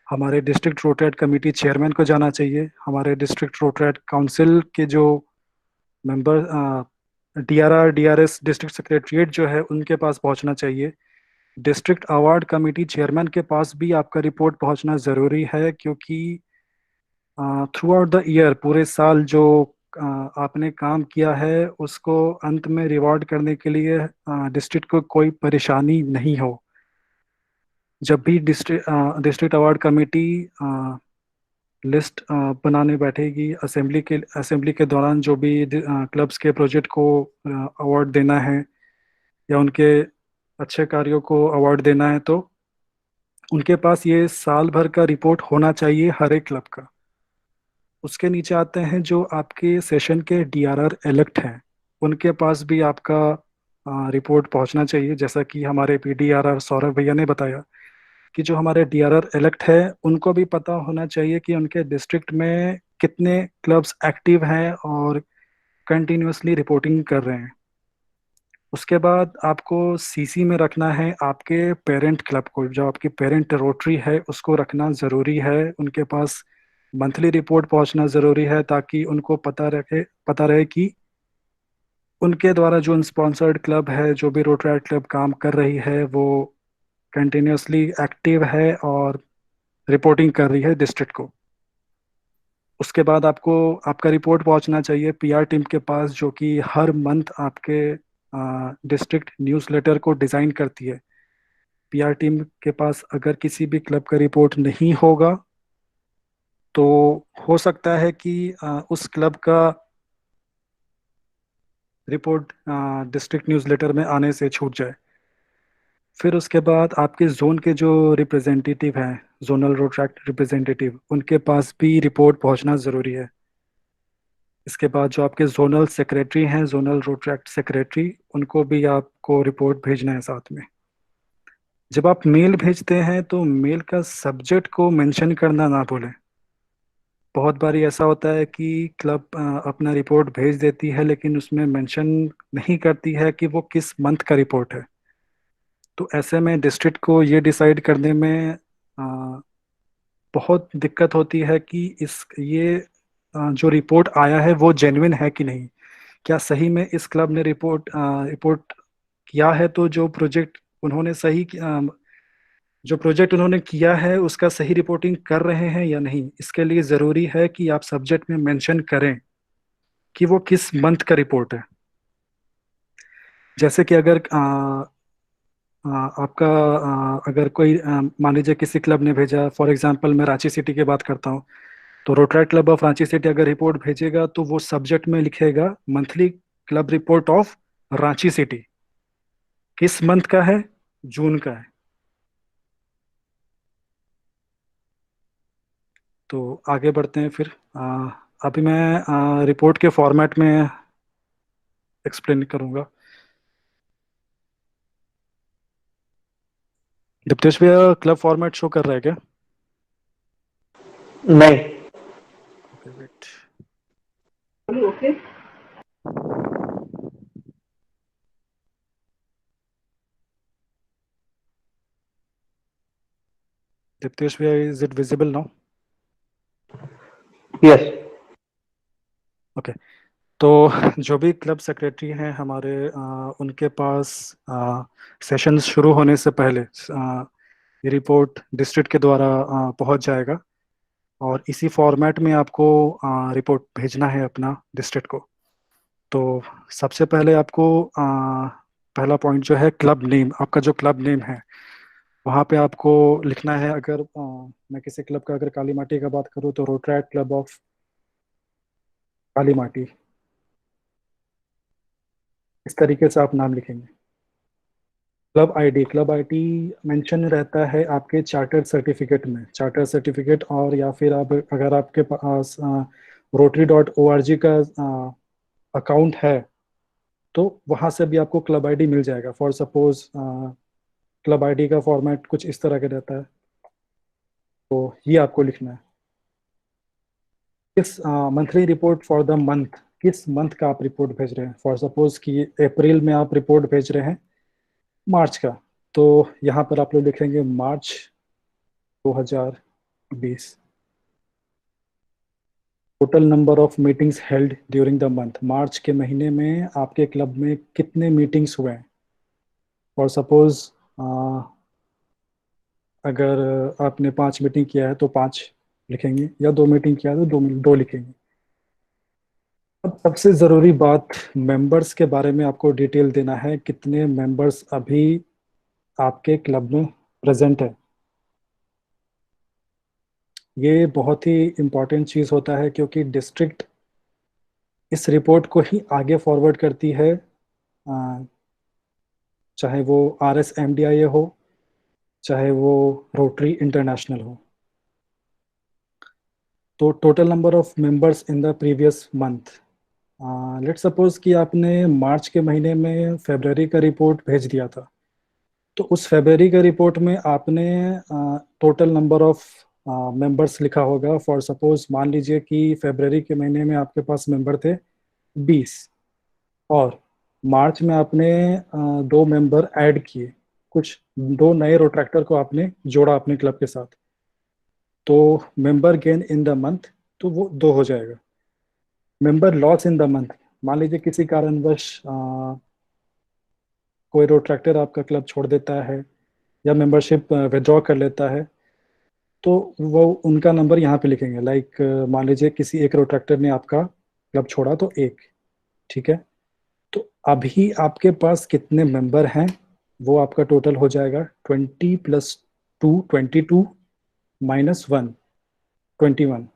हमारे डिस्ट्रिक्ट रोटरी कमेटी चेयरमैन को जाना चाहिए, हमारे डिस्ट्रिक्ट रोटरी काउंसिल के जो member DRR DRS district secretariat जो है उनके पास पहुंचना चाहिए। डिस्ट्रिक्ट अवार्ड कमेटी चेयरमैन के पास भी आपका रिपोर्ट पहुंचना ज़रूरी है, क्योंकि थ्रू आउट द ईयर, पूरे साल जो आपने काम किया है उसको अंत में रिवॉर्ड करने के लिए डिस्ट्रिक्ट को कोई परेशानी नहीं हो। जब भी डिस्ट्रिक्ट अवार्ड कमेटी लिस्ट बनाने बैठेगी असेंबली के दौरान, जो भी क्लब्स के प्रोजेक्ट को अवार्ड देना है या उनके अच्छे कार्यों को अवार्ड देना है, तो उनके पास ये साल भर का रिपोर्ट होना चाहिए हर एक क्लब का। उसके नीचे आते हैं जो आपके सेशन के डीआरआर इलेक्ट हैं, उनके पास भी आपका रिपोर्ट पहुंचना चाहिए। जैसा कि हमारे पीडीआरआर सौरभ भैया ने बताया कि जो हमारे डीआरआर इलेक्ट है उनको भी पता होना चाहिए कि उनके डिस्ट्रिक्ट में कितने क्लब्स एक्टिव हैं और कंटिन्यूसली रिपोर्टिंग कर रहे हैं। उसके बाद आपको सीसी में रखना है आपके पेरेंट क्लब को, जो आपकी पेरेंट रोटरी है उसको रखना ज़रूरी है। उनके पास मंथली रिपोर्ट पहुंचना ज़रूरी है ताकि उनको पता रहे कि उनके द्वारा जो स्पॉन्सर्ड क्लब है, जो भी रोटरी क्लब काम कर रही है, वो कंटिन्यूसली एक्टिव है और रिपोर्टिंग कर रही है डिस्ट्रिक्ट को। उसके बाद आपको आपका रिपोर्ट पहुंचना चाहिए पीआर टीम के पास, जो कि हर मंथ आपके डिस्ट्रिक्ट न्यूज़लेटर को डिज़ाइन करती है। पीआर टीम के पास अगर किसी भी क्लब का रिपोर्ट नहीं होगा तो हो सकता है कि उस क्लब का रिपोर्ट डिस्ट्रिक्ट न्यूज़लेटर में आने से छूट जाए। फिर उसके बाद आपके जोन के जो रिप्रेजेंटेटिव हैं, जोनल रोटरी रिप्रेजेंटेटिव, उनके पास भी रिपोर्ट पहुंचना ज़रूरी है। इसके बाद जो आपके जोनल सेक्रेटरी हैं, जोनल रोटरी सेक्रेटरी, उनको भी आपको रिपोर्ट भेजना है साथ में। जब आप मेल भेजते हैं तो मेल का सब्जेक्ट को मेंशन करना ना भूलें। बहुत बारी ऐसा होता है कि क्लब अपना रिपोर्ट भेज देती है लेकिन उसमें मेंशन नहीं करती है कि वो किस मंथ का रिपोर्ट है। तो ऐसे में डिस्ट्रिक्ट को ये डिसाइड करने में बहुत दिक्कत होती है कि जो रिपोर्ट आया है वो जेन्युइन है कि नहीं, क्या सही में इस क्लब ने रिपोर्ट किया है, तो जो प्रोजेक्ट उन्होंने किया है उसका सही रिपोर्टिंग कर रहे हैं या नहीं। इसके लिए ज़रूरी है कि आप सब्जेक्ट में मेंशन करें कि वो किस मंथ का रिपोर्ट है। जैसे कि अगर आपका अगर कोई मान लीजिए किसी क्लब ने भेजा, फॉर एग्जांपल मैं रांची सिटी की बात करता हूँ, तो rotary club of Ranchi city अगर रिपोर्ट भेजेगा तो वो सब्जेक्ट में लिखेगा monthly club report of Ranchi city. किस मंथ का है? जून का है। तो आगे बढ़ते हैं फिर। अभी मैं रिपोर्ट के फॉर्मेट में एक्सप्लेन करूंगा। दीप्तेश भैया क्लब फॉर्मेट शो कर रहा है क्या? नहीं। Okay wait. Okay. दीप्तेश भैया, is it visible now? Yes. Okay. तो जो भी क्लब सेक्रेटरी हैं हमारे, उनके पास सेशंस शुरू होने से पहले ये रिपोर्ट डिस्ट्रिक्ट के द्वारा पहुंच जाएगा, और इसी फॉर्मेट में आपको रिपोर्ट भेजना है अपना डिस्ट्रिक्ट को। तो सबसे पहले आपको पहला पॉइंट जो है, क्लब नेम। आपका जो क्लब नेम है वहाँ पे आपको लिखना है। अगर मैं किसी क्लब का अगर काली माटी का बात करूँ तो रोटरैक्ट क्लब ऑफ काली माटी, इस तरीके से आप नाम लिखेंगे। क्लब आईडी मेंशन रहता है आपके चार्टर सर्टिफिकेट में। चार्टर सर्टिफिकेट, और या फिर आप अगर आपके पास rotary.org का अकाउंट है तो वहाँ से भी आपको क्लब आईडी मिल जाएगा। फॉर सपोज क्लब आईडी का फॉर्मेट कुछ इस तरह का रहता है, तो ये आपको लिखना है। किस monthly report for the month, किस मंथ का आप रिपोर्ट भेज रहे हैं। फॉर सपोज कि अप्रैल में आप रिपोर्ट भेज रहे हैं मार्च का, तो यहाँ पर आप लोग लिखेंगे March 2020। Total number of meetings held during the month, March के महीने में आपके क्लब में कितने मीटिंग्स हुए हैं। फॉर सपोज अगर आपने 5 मीटिंग किया है तो 5 लिखेंगे, या 2 मीटिंग किया है तो 2 लिखेंगे। अब सबसे ज़रूरी बात, मेंबर्स के बारे में आपको डिटेल देना है। कितने मेंबर्स अभी आपके क्लब में प्रेजेंट है। ये बहुत ही इम्पोर्टेंट चीज़ होता है, क्योंकि डिस्ट्रिक्ट इस रिपोर्ट को ही आगे फॉरवर्ड करती है, चाहे वो RSMDIA हो, चाहे वो रोटरी इंटरनेशनल हो। तो total number of members in the previous month, let's suppose कि आपने मार्च के महीने में फरवरी का रिपोर्ट भेज दिया था, तो उस फरवरी का रिपोर्ट में आपने टोटल नंबर ऑफ मेंबर्स लिखा होगा। फॉर सपोज मान लीजिए कि फरवरी के महीने में आपके पास मेंबर थे 20, और मार्च में आपने 2 मेंबर ऐड किए, कुछ 2 नए रोट्रैक्टर को आपने जोड़ा अपने क्लब के साथ, तो member gain in the month तो वो 2 हो जाएगा। Member loss in the month, मान लीजिए किसी कारणवश कोई रोट्रैक्टर आपका क्लब छोड़ देता है या मेंबरशिप विड्रॉ कर लेता है, तो वो उनका नंबर यहाँ पे लिखेंगे। लाइक मान लीजिए किसी एक रोट्रैक्टर ने आपका क्लब छोड़ा तो 1, ठीक है। तो अभी आपके पास कितने मेंबर हैं वो आपका टोटल हो जाएगा 20 + 2 22 - 1 21।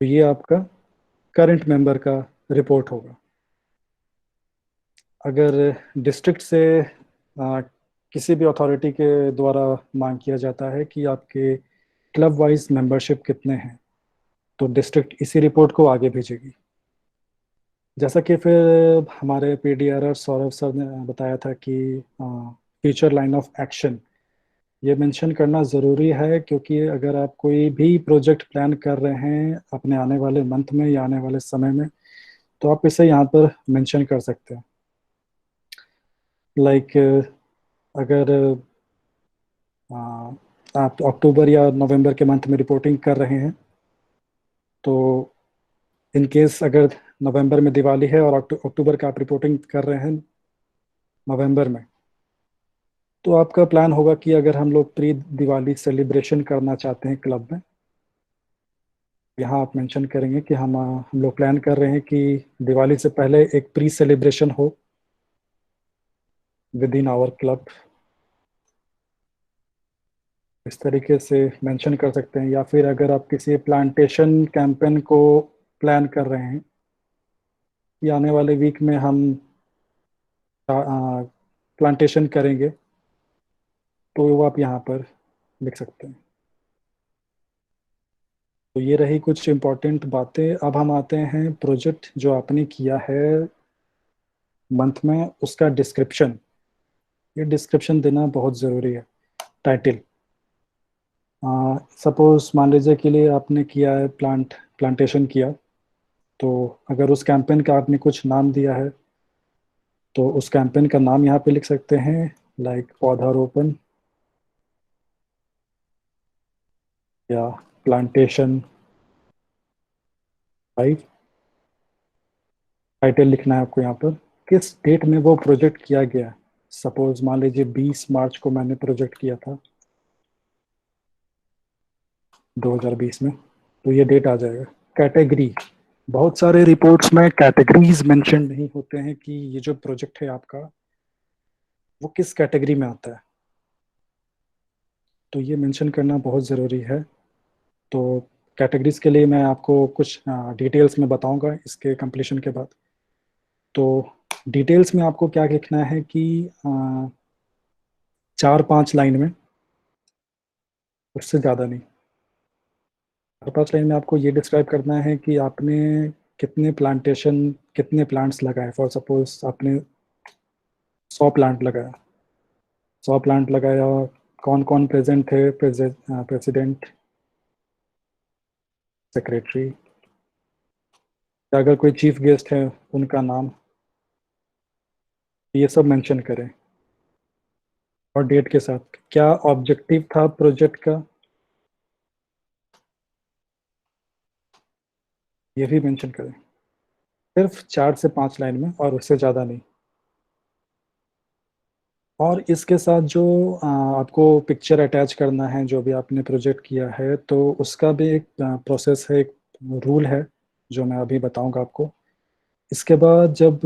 तो ये आपका करंट मेंबर का रिपोर्ट होगा। अगर डिस्ट्रिक्ट से किसी भी अथॉरिटी के द्वारा मांग किया जाता है कि आपके क्लब वाइज मेंबरशिप कितने हैं, तो डिस्ट्रिक्ट इसी रिपोर्ट को आगे भेजेगी। जैसा कि फिर हमारे PDRR सौरभ सर ने बताया था कि फ्यूचर लाइन ऑफ एक्शन ये मेंशन करना ज़रूरी है, क्योंकि अगर आप कोई भी प्रोजेक्ट प्लान कर रहे हैं अपने आने वाले मंथ में या आने वाले समय में, तो आप इसे यहाँ पर मेंशन कर सकते हैं। लाइक अगर आप अक्टूबर या नवंबर के मंथ में रिपोर्टिंग कर रहे हैं, तो इन केस अगर नवंबर में दिवाली है और अक्टूबर का आप रिपोर्टिंग कर रहे हैं नवंबर में, तो आपका प्लान होगा कि अगर हम लोग प्री दिवाली सेलिब्रेशन करना चाहते हैं क्लब में, यहाँ आप मेंशन करेंगे कि हम लोग प्लान कर रहे हैं कि दिवाली से पहले एक प्री सेलिब्रेशन हो विद इन आवर क्लब। इस तरीके से मेंशन कर सकते हैं। या फिर अगर आप किसी प्लांटेशन कैंपेन को प्लान कर रहे हैं कि आने वाले वीक में हम प्लांटेशन करेंगे, तो वो आप यहाँ पर लिख सकते हैं। तो ये रही कुछ इम्पोर्टेंट बातें। अब हम आते हैं प्रोजेक्ट जो आपने किया है मंथ में उसका डिस्क्रिप्शन, ये डिस्क्रिप्शन देना बहुत ज़रूरी है। टाइटल, सपोज मान लीजिए के लिए आपने किया है प्लांटेशन किया, तो अगर उस कैंपेन का आपने कुछ नाम दिया है तो उस कैंपेन का नाम यहाँ पे लिख सकते हैं, लाइक पौधारोपण या प्लांटेशन राइट। टाइटल लिखना है आपको यहाँ पर, किस डेट में वो प्रोजेक्ट किया गया। सपोज मान लीजिए 20 मार्च को मैंने प्रोजेक्ट किया था 2020 में, तो ये डेट आ जाएगा। कैटेगरी, बहुत सारे रिपोर्ट्स में कैटेगरीज मेंशन नहीं होते हैं कि ये जो प्रोजेक्ट है आपका वो किस कैटेगरी में आता है, तो ये मेंशन करना बहुत ज़रूरी है। तो कैटेगरीज के लिए मैं आपको कुछ डिटेल्स में बताऊंगा इसके कंप्लीशन के बाद। तो डिटेल्स में आपको क्या लिखना है कि 4-5 लाइन में, उससे ज़्यादा नहीं, 4-5 लाइन में आपको ये डिस्क्राइब करना है कि आपने कितने प्लांट्स लगाए। फॉर सपोज आपने 100 प्लांट लगाया, 100 प्लांट लगाया, कौन कौन प्रेजेंट थे, प्रेसिडेंट, सेक्रेटरी, अगर कोई चीफ गेस्ट है उनका नाम, ये सब मेंशन करें। और डेट के साथ क्या ऑब्जेक्टिव था प्रोजेक्ट का, ये भी मेंशन करें। सिर्फ 4 से 5 लाइन में और उससे ज़्यादा नहीं। और इसके साथ जो आपको पिक्चर अटैच करना है जो भी आपने प्रोजेक्ट किया है, तो उसका भी एक प्रोसेस है, एक रूल है जो मैं अभी बताऊंगा आपको। इसके बाद जब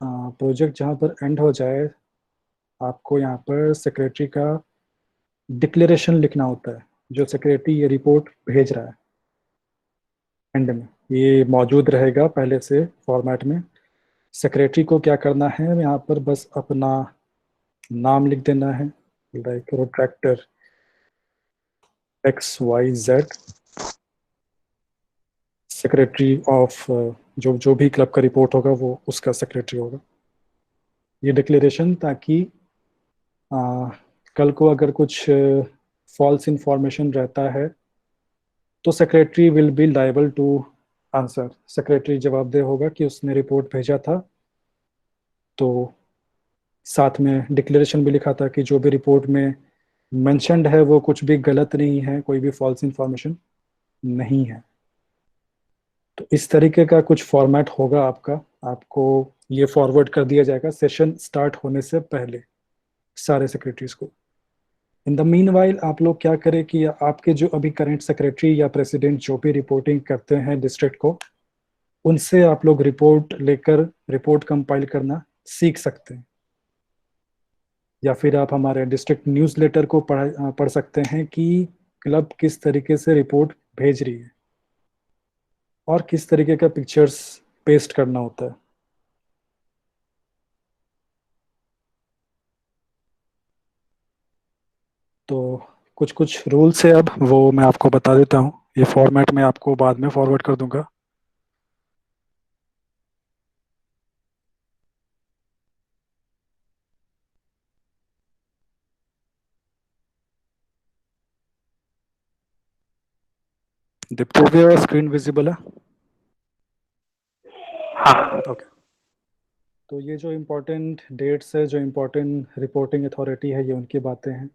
प्रोजेक्ट जहाँ पर एंड हो जाए, आपको यहाँ पर सेक्रेटरी का डिक्लेरेशन लिखना होता है, जो सेक्रेटरी ये रिपोर्ट भेज रहा है एंड में, ये मौजूद रहेगा पहले से फॉर्मेट में। सेक्रेटरी को क्या करना है, यहाँ पर बस अपना नाम लिख देना है, like protractor XYZ, secretary of जो भी क्लब का रिपोर्ट होगा वो उसका सेक्रेटरी होगा। ये डिक्लेरेशन ताकि कल को अगर कुछ फॉल्स इंफॉर्मेशन रहता है तो secretary will be liable to answer. Secretary जवाबदेह होगा कि उसने रिपोर्ट भेजा था, तो साथ में डिक्लेरेशन भी लिखा था कि जो भी रिपोर्ट में मेंशन्ड है वो कुछ भी गलत नहीं है, कोई भी फॉल्स इंफॉर्मेशन नहीं है। तो इस तरीके का कुछ फॉर्मेट होगा आपका, आपको ये फॉरवर्ड कर दिया जाएगा सेशन स्टार्ट होने से पहले सारे सेक्रेटरीज को। इन द मीनवाइल आप लोग क्या करें कि आपके जो अभी करंट सेक्रेटरी या प्रेसिडेंट जो भी रिपोर्टिंग करते हैं डिस्ट्रिक्ट को, उनसे आप लोग रिपोर्ट लेकर रिपोर्ट कंपाइल करना सीख सकते हैं, या फिर आप हमारे डिस्ट्रिक्ट न्यूज़लेटर को पढ़ सकते हैं कि क्लब किस तरीके से रिपोर्ट भेज रही है और किस तरीके का पिक्चर्स पेस्ट करना होता है। तो कुछ कुछ रूल्स है, अब वो मैं आपको बता देता हूँ। ये फॉर्मेट में आपको बाद में फॉरवर्ड कर दूंगा। दिप्तव्य स्क्रीन विजिबल है? हाँ। ओके। तो ये जो इम्पोर्टेंट डेट्स है, जो इम्पोर्टेंट रिपोर्टिंग अथॉरिटी है, ये उनकी बातें हैं।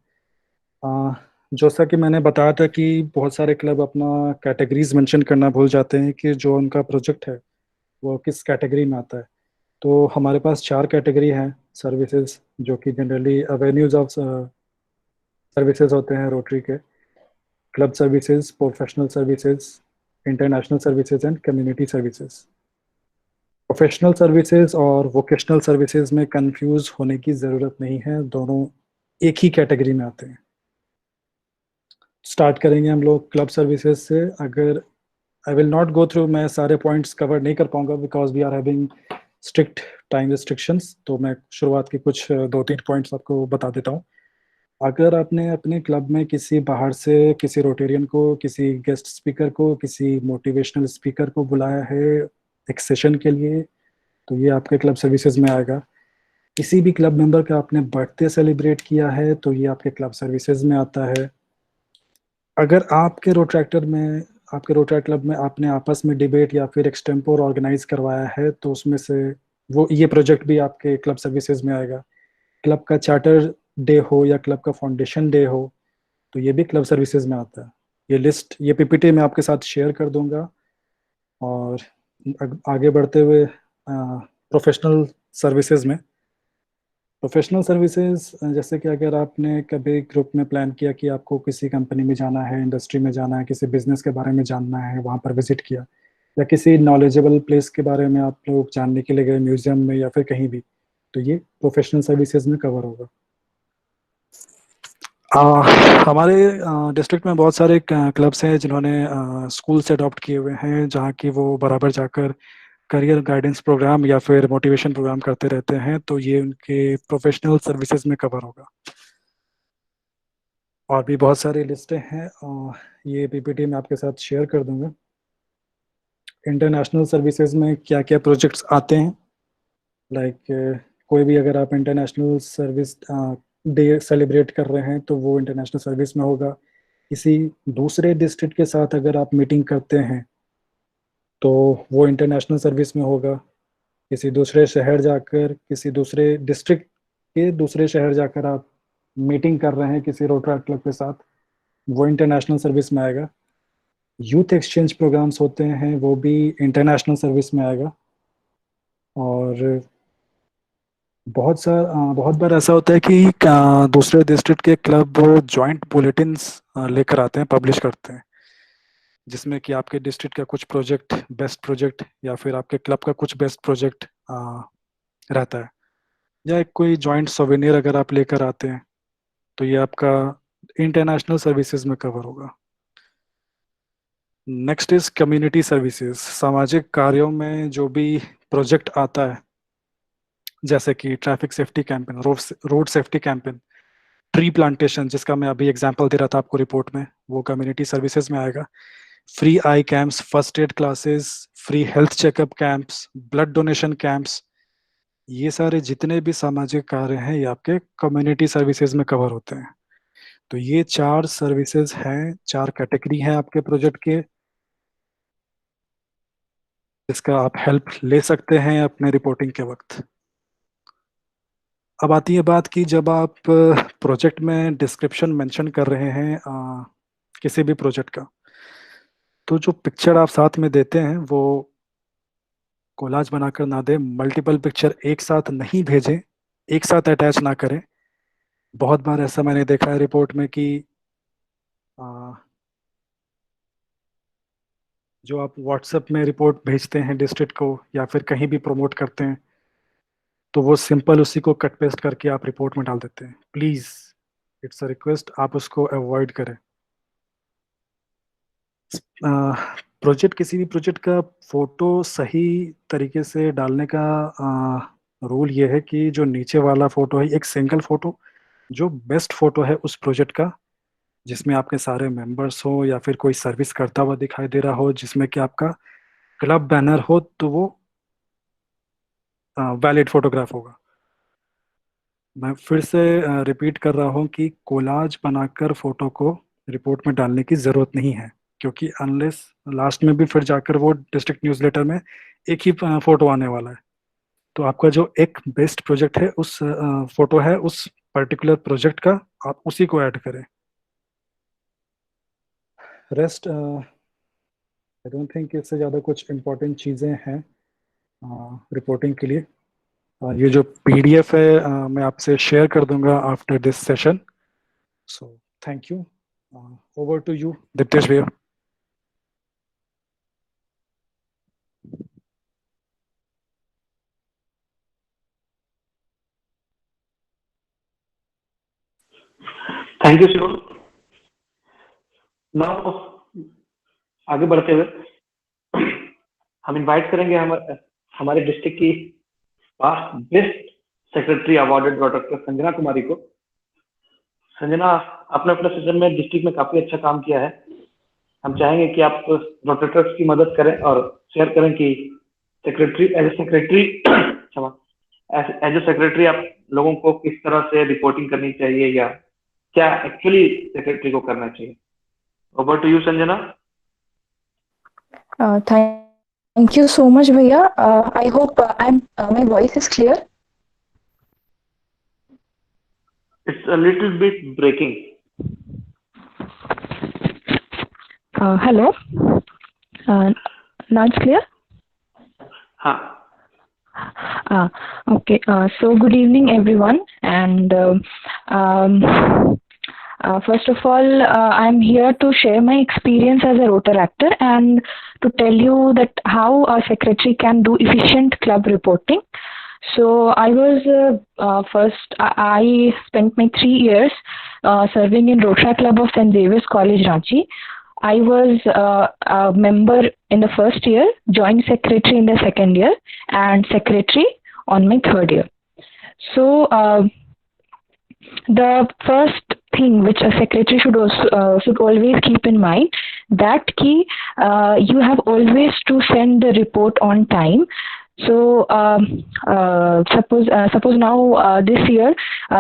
जैसा कि मैंने बताया था कि बहुत सारे क्लब अपना कैटेगरीज मेंशन करना भूल जाते हैं कि जो उनका प्रोजेक्ट है वो किस कैटेगरी में आता है। तो हमारे पास 4 कैटेगरी हैं सर्विसेज, जो कि जनरली एवेन्यूज ऑफ सर्विसेज होते हैं रोटरी के। Club services, professional services, international services and community services. Professional services और वोकेशनल सर्विसेज में कंफ्यूज होने की ज़रूरत नहीं है, दोनों एक ही कैटेगरी में आते हैं। स्टार्ट करेंगे हम लोग क्लब सर्विसेज से। अगर I will not go through, मैं सारे पॉइंट्स कवर नहीं कर पाऊंगा because we are having strict time restrictions, तो मैं शुरुआत के कुछ 2-3 पॉइंट्स आपको बता देता हूँ। अगर आपने अपने क्लब में किसी बाहर से किसी रोटेरियन को, किसी गेस्ट स्पीकर को, किसी मोटिवेशनल स्पीकर को बुलाया है एक सेशन के लिए, तो ये आपके क्लब सर्विसेज में आएगा। किसी भी क्लब मेंबर का आपने बर्थडे सेलिब्रेट किया है तो ये आपके क्लब सर्विसेज में आता है। अगर आपके रोटरी क्लब में आपने आपस में डिबेट या फिर एक्सटेम्पोर ऑर्गेनाइज करवाया है तो उसमें से ये प्रोजेक्ट भी आपके क्लब सर्विसेज में आएगा। क्लब का चार्टर डे हो या क्लब का फाउंडेशन डे हो तो ये भी क्लब सर्विसेज में आता है। ये पीपीटी मैं आपके साथ शेयर कर दूंगा। और आगे बढ़ते हुए प्रोफेशनल सर्विसेज जैसे कि अगर आपने कभी ग्रुप में प्लान किया कि आपको किसी कंपनी में जाना है, इंडस्ट्री में जाना है, किसी बिजनेस के बारे में जानना है, वहाँ पर विजिट किया, या किसी नॉलेजेबल प्लेस के बारे में आप लोग जानने के लिए गए म्यूजियम में या फिर कहीं भी, तो ये प्रोफेशनल सर्विसेज में कवर होगा। हमारे डिस्ट्रिक्ट में बहुत सारे क्लब्स हैं जिन्होंने स्कूल से अडॉप्ट किए हुए हैं, जहाँ की वो बराबर जाकर करियर गाइडेंस प्रोग्राम या फिर मोटिवेशन प्रोग्राम करते रहते हैं, तो ये उनके प्रोफेशनल सर्विसेज में कवर होगा। और भी बहुत सारी लिस्टें हैं, ये पीपीटी में आपके साथ शेयर कर दूंगा। इंटरनेशनल सर्विसेज में क्या क्या प्रोजेक्ट्स आते हैं, लाइक कोई भी अगर आप इंटरनेशनल सर्विस डे सेलिब्रेट कर रहे हैं तो वो इंटरनेशनल सर्विस में होगा। किसी दूसरे डिस्ट्रिक्ट के साथ अगर आप मीटिंग करते हैं तो वो इंटरनेशनल सर्विस में होगा। किसी दूसरे शहर जाकर, किसी दूसरे डिस्ट्रिक्ट के दूसरे शहर जाकर आप मीटिंग कर रहे हैं किसी रोटरी क्लब के साथ, वो इंटरनेशनल सर्विस में आएगा। यूथ एक्सचेंज प्रोग्राम्स होते हैं, वो भी इंटरनेशनल सर्विस में आएगा। और बहुत बार ऐसा होता है कि दूसरे डिस्ट्रिक्ट के क्लब जॉइंट बुलेटिन्स लेकर आते हैं, पब्लिश करते हैं, जिसमें कि आपके डिस्ट्रिक्ट का कुछ प्रोजेक्ट, बेस्ट प्रोजेक्ट, या फिर आपके क्लब का कुछ बेस्ट प्रोजेक्ट रहता है। या एक कोई जॉइंट सोवेनियर अगर आप लेकर आते हैं तो ये आपका इंटरनेशनल सर्विसेज में कवर होगा। Next is community services. सामाजिक कार्यों में जो भी प्रोजेक्ट आता है, जैसे कि traffic safety campaign, road safety campaign, tree plantation, जिसका मैं अभी एग्जांपल दे रहा था आपको रिपोर्ट में, वो कम्युनिटी सर्विसेज में आएगा। Free eye camps, first aid classes, free health checkup camps, blood donation camps, ये सारे जितने भी सामाजिक कार्य हैं ये आपके कम्युनिटी सर्विसेज में कवर होते हैं। तो ये 4 सर्विसेज हैं, 4 कैटेगरी हैं आपके प्रोजेक्ट के, जिसका आप हेल्प ले सकते हैं अपने रिपोर्टिंग के वक्त। अब आती है बात कि जब आप प्रोजेक्ट में डिस्क्रिप्शन मेंशन कर रहे हैं किसी भी प्रोजेक्ट का, तो जो पिक्चर आप साथ में देते हैं वो कोलाज बनाकर ना दें, मल्टीपल पिक्चर एक साथ नहीं भेजें, एक साथ अटैच ना करें। बहुत बार ऐसा मैंने देखा है रिपोर्ट में कि जो आप व्हाट्सएप में रिपोर्ट भेजते हैं डिस्ट्रिक्ट को या फिर कहीं भी प्रमोट करते हैं, तो वो सिंपल उसी को कट पेस्ट करके आप रिपोर्ट में डाल देते हैं। प्लीज़, इट्स अ रिक्वेस्ट, आप उसको अवॉइड करें। किसी भी प्रोजेक्ट का फोटो सही तरीके से डालने का रूल ये है कि जो नीचे वाला फोटो है, एक सिंगल फोटो जो बेस्ट फोटो है उस प्रोजेक्ट का, जिसमें आपके सारे मेंबर्स हो या फिर कोई सर्विस करता हुआ दिखाई दे रहा हो, जिसमें कि आपका क्लब बैनर हो, तो वो वैलिड फोटोग्राफ होगा। मैं फिर से रिपीट कर रहा हूँ कि कोलाज बनाकर फोटो को रिपोर्ट में डालने की ज़रूरत नहीं है, क्योंकि अनलेस लास्ट में भी फिर जाकर वो डिस्ट्रिक्ट न्यूज़लेटर में एक ही फोटो आने वाला है। तो आपका जो एक बेस्ट प्रोजेक्ट है, उस फोटो है उस पर्टिकुलर प्रोजेक्ट का, आप उसी को ऐड करें। रेस्ट आई डोंट थिंक इससे ज़्यादा कुछ इम्पोर्टेंट चीज़ें हैं रिपोर्टिंग के लिए। ये जो पीडीएफ है मैं आपसे शेयर कर दूंगा after this session. So thank you. Over to you Diptesh भैया। Thank you Shivam. नाउ आगे बढ़ते हुए हम इनवाइट करेंगे हमारे डिस्ट्रिक्ट की past best secretary awarded doctor Sanjana Kumari को। संजना, आपने अपने सेशन में डिस्ट्रिक्ट में काफी अच्छा काम किया है। हम चाहेंगे कि आप डॉक्टर्स की मदद करें और शेयर करें कि सेक्रेटरी एज ए सेक्रेटरी क्षमा एज ए सेक्रेटरी आप लोगों को किस तरह से रिपोर्टिंग करनी चाहिए या क्या एक्चुअली सेक्रेटरी को करना चाहिए? Over to you Sanjana. Thank you so much, Bhaiya. I hope my voice is clear. It's a little bit breaking. Hello. Now it's clear? हाँ. Okay. So good evening, everyone. And first of all, I'm here to share my experience as a Rotaractor and to tell you that how a secretary can do efficient club reporting. So I was I spent my 3 years serving in Rotary Club of St. Xavier's College, Ranchi. I was a member in the first year, joint secretary in the second year, and secretary on my third year. So the first thing which a secretary should always keep in mind that you have always to send the report on time. So suppose now this year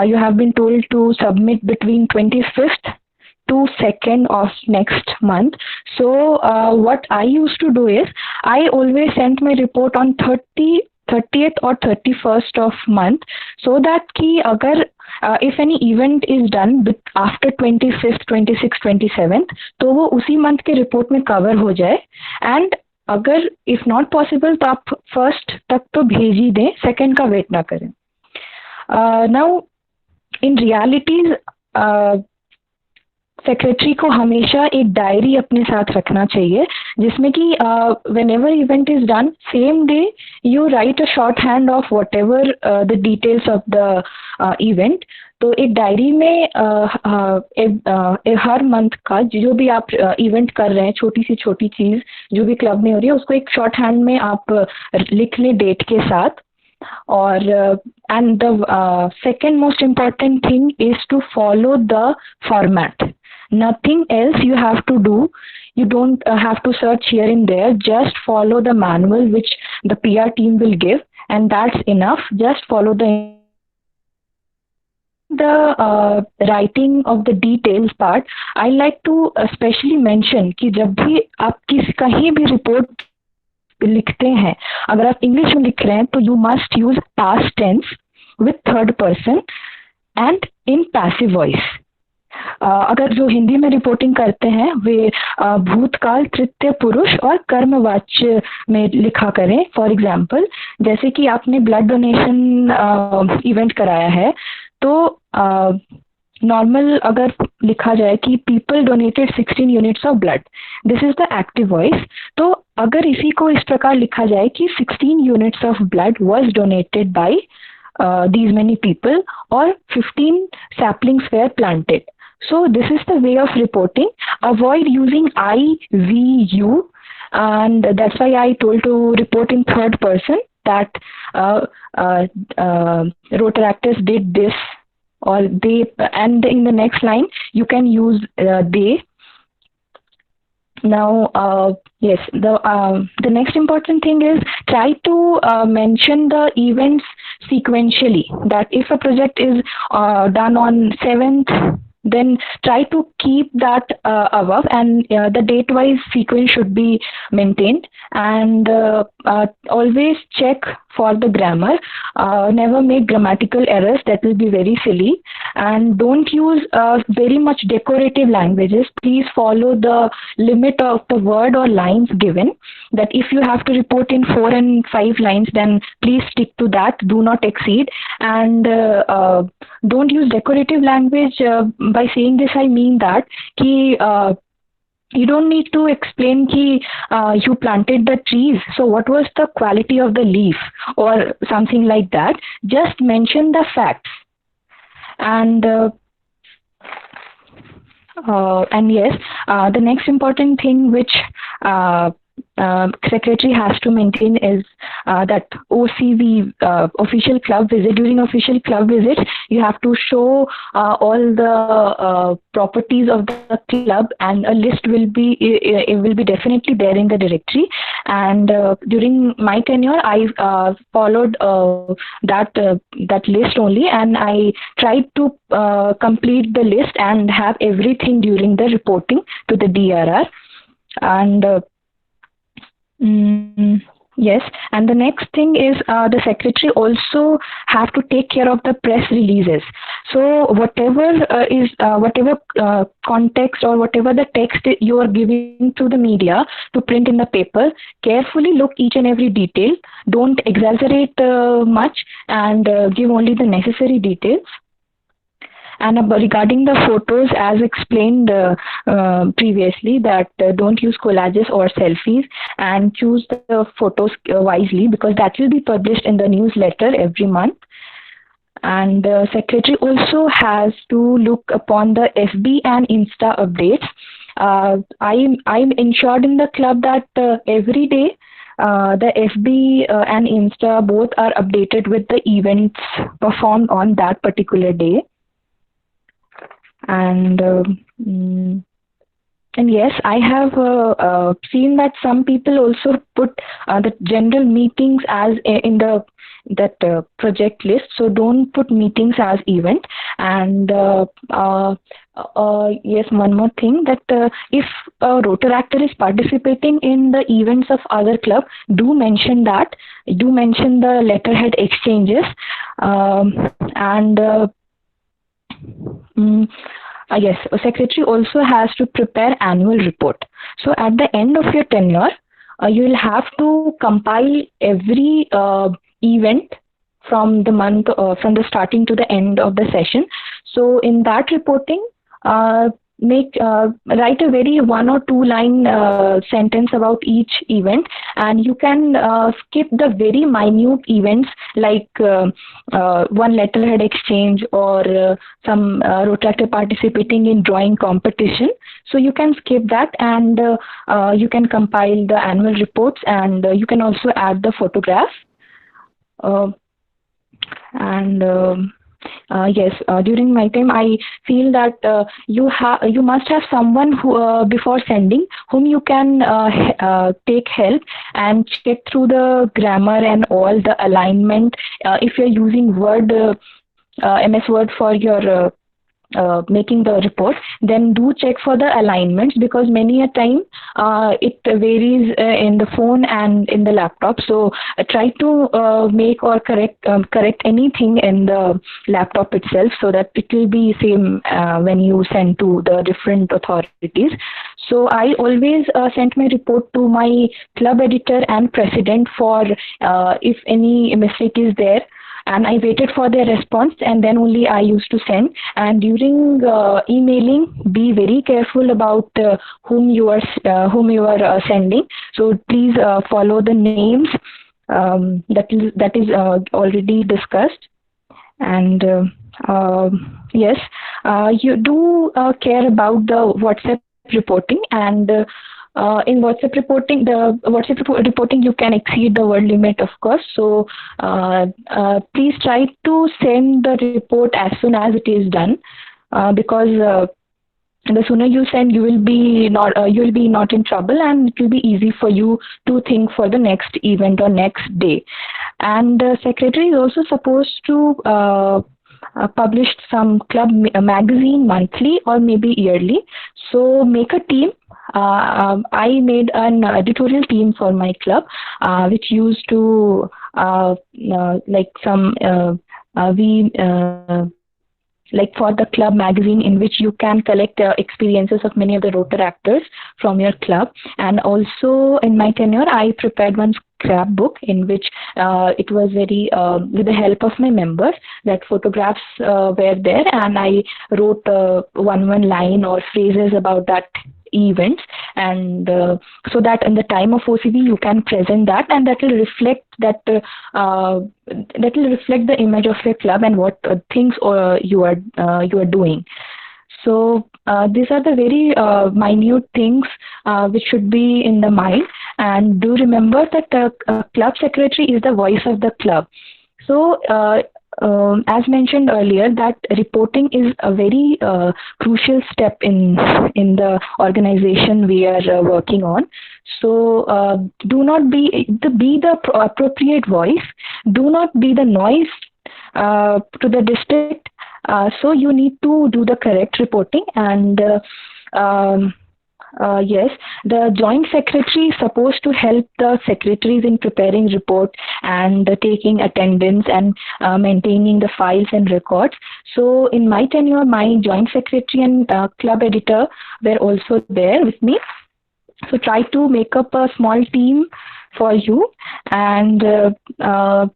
you have been told to submit between 25th to 2nd of next month. So what I used to do is I always sent my report on 30th or 31st of month, so that agar if any event is done after 25th, 26th, 27th, तो वो उसी month के report में cover हो जाए. And अगर if not possible तो आप first तक तो भेज ही दें, second का wait ना करें. Now in realities सेक्रेटरी को हमेशा एक डायरी अपने साथ रखना चाहिए जिसमें कि whenever event is done, same day you write a shorthand of whatever the details of the event. तो एक डायरी में हर मंथ का जो भी आप इवेंट कर रहे हैं, छोटी सी छोटी चीज जो भी क्लब में हो रही है, उसको एक शॉर्ट हैंड में आप लिख लें डेट के साथ. और and the second most important thing is to follow the format. Nothing else you have to do. You don't have to search here and there. Just follow the manual which the PR team will give, and that's enough. Just follow the writing of the details part. I like to especially mention कि जब भी आप कहीं भी report लिखते हैं, अगर आप इंग्लिश में लिख रहे हैं तो you must use past tense with third person and in passive voice. अगर जो हिंदी में रिपोर्टिंग करते हैं वे भूतकाल, तृतीय पुरुष और कर्मवाच्य में लिखा करें. फॉर एग्जाम्पल, जैसे कि आपने ब्लड डोनेशन इवेंट कराया है तो नॉर्मल अगर लिखा जाए कि people donated 16 units of blood, this is the active voice. तो अगर इसी को इस प्रकार लिखा जाए कि 16 units of blood was donated bye these many people or 15 saplings were planted. So this is the way of reporting. Avoid using I, we, you, and that's why I told to report in third person that Rotaractors did this or they, and in the next line you can use they. Now, yes, the next important thing is try to mention the events sequentially. That if a project is done on 7th, then try to keep that above, and the date-wise sequence should be maintained. And always check for the grammar. Never make grammatical errors. That will be very silly. And don't use very much decorative languages. Please follow the limit of the word or lines given. That if you have to report in 4 and 5 lines, then please stick to that. Do not exceed. And don't use decorative language. By saying this, I mean that you don't need to explain ki you planted the trees, so what was the quality of the leaf or something like that. Just mention the facts. And yes, the next important thing which secretary has to maintain is that OCV, official club visit. During official club visits, you have to show all the properties of the club, and a list will be definitely there in the directory. And during my tenure, I followed that list only, and I tried to complete the list and have everything during the reporting to the DRR. And yes, and the next thing is the secretary also have to take care of the press releases. So whatever context or whatever the text you are giving to the media to print in the paper, carefully look each and every detail. Don't exaggerate much, and give only the necessary details. And regarding the photos, as explained previously, that don't use collages or selfies, and choose the photos wisely, because that will be published in the newsletter every month. And the secretary also has to look upon the FB and Insta updates. I'm ensured in the club that every day the FB and Insta both are updated with the events performed on that particular day. And yes, I have seen that some people also put the general meetings as in that project list. So don't put meetings as event. And yes, one more thing, that if a Rotaractor is participating in the events of other club, do mention that. Do mention the letterhead exchanges. Yes, a secretary also has to prepare annual report. So at the end of your tenure, you will have to compile every event from the month, from the starting to the end of the session. So in that reporting, write a very 1 or 2 line sentence about each event, and you can skip the very minute events like one letterhead exchange or some Rotaractor participating in drawing competition. So you can skip that, and you can compile the annual reports, and you can also add the photograph. Yes, during my time, I feel that you must have someone who before sending, whom you can take help and check through the grammar and all the alignment. If you're using Word, MS Word for your making the report, then do check for the alignments, because many a time it varies in the phone and in the laptop. So try to make or correct anything in the laptop itself, so that it will be same when you send to the different authorities. So I always sent my report to my club editor and president for if any mistake is there. And I waited for their response, and then only I used to send. And during emailing, be very careful about whom you are sending. So please follow the names that is already discussed. And yes, you do care about the WhatsApp reporting, and in WhatsApp reporting, reporting, you can exceed the word limit, of course. So please try to send the report as soon as it is done, because the sooner you send, you will be not in trouble, and it will be easy for you to think for the next event or next day. And the secretary is also supposed to publish some club magazine monthly or maybe yearly. So make a team. I made an editorial team for my club, which used to like some like for the club magazine, in which you can collect experiences of many of the Rotaractors from your club. And also in my tenure, I prepared one scrapbook in which it was very with the help of my members, that photographs were there, and I wrote one line or phrases about that events, and so that in the time of OCV you can present that, and that will reflect the image of your club and what things you are doing. So these are the very minute things which should be in the mind. and do remember that the club secretary is the voice of the club. So, as mentioned earlier, that reporting is a very crucial step in the organization we are working on. So, do not be the appropriate voice. Do not be the noise to the district. So you need to do the correct reporting, and yes, the joint secretary is supposed to help the secretaries in preparing report and taking attendance and maintaining the files and records. So in my tenure, my joint secretary and club editor were also there with me. So try to make up a small team for you, and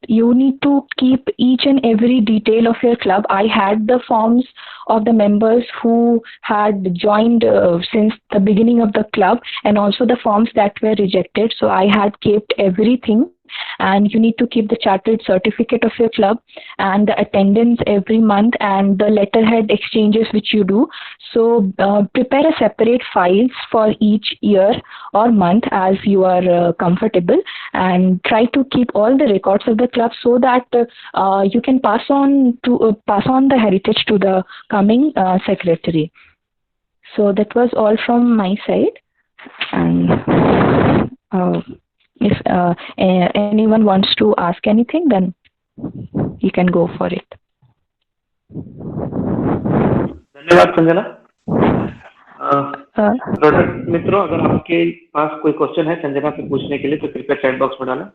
you need to keep each and every detail of your club. I had the forms of the members who had joined since the beginning of the club, and also the forms that were rejected. So I had kept everything, and you need to keep the chartered certificate of your club and the attendance every month and the letterhead exchanges which you do. So prepare a separate files for each year or month as you are comfortable, and try to keep all the records of the club so that you can pass on the heritage to the coming secretary. So that was all from my side, and if anyone wants to ask anything, then you can go for it. धन्यवाद संजना। मित्रों, अगर आपके पास कोई question है संजना से पूछने के लिए तो कृपया चैट बॉक्स में डालें।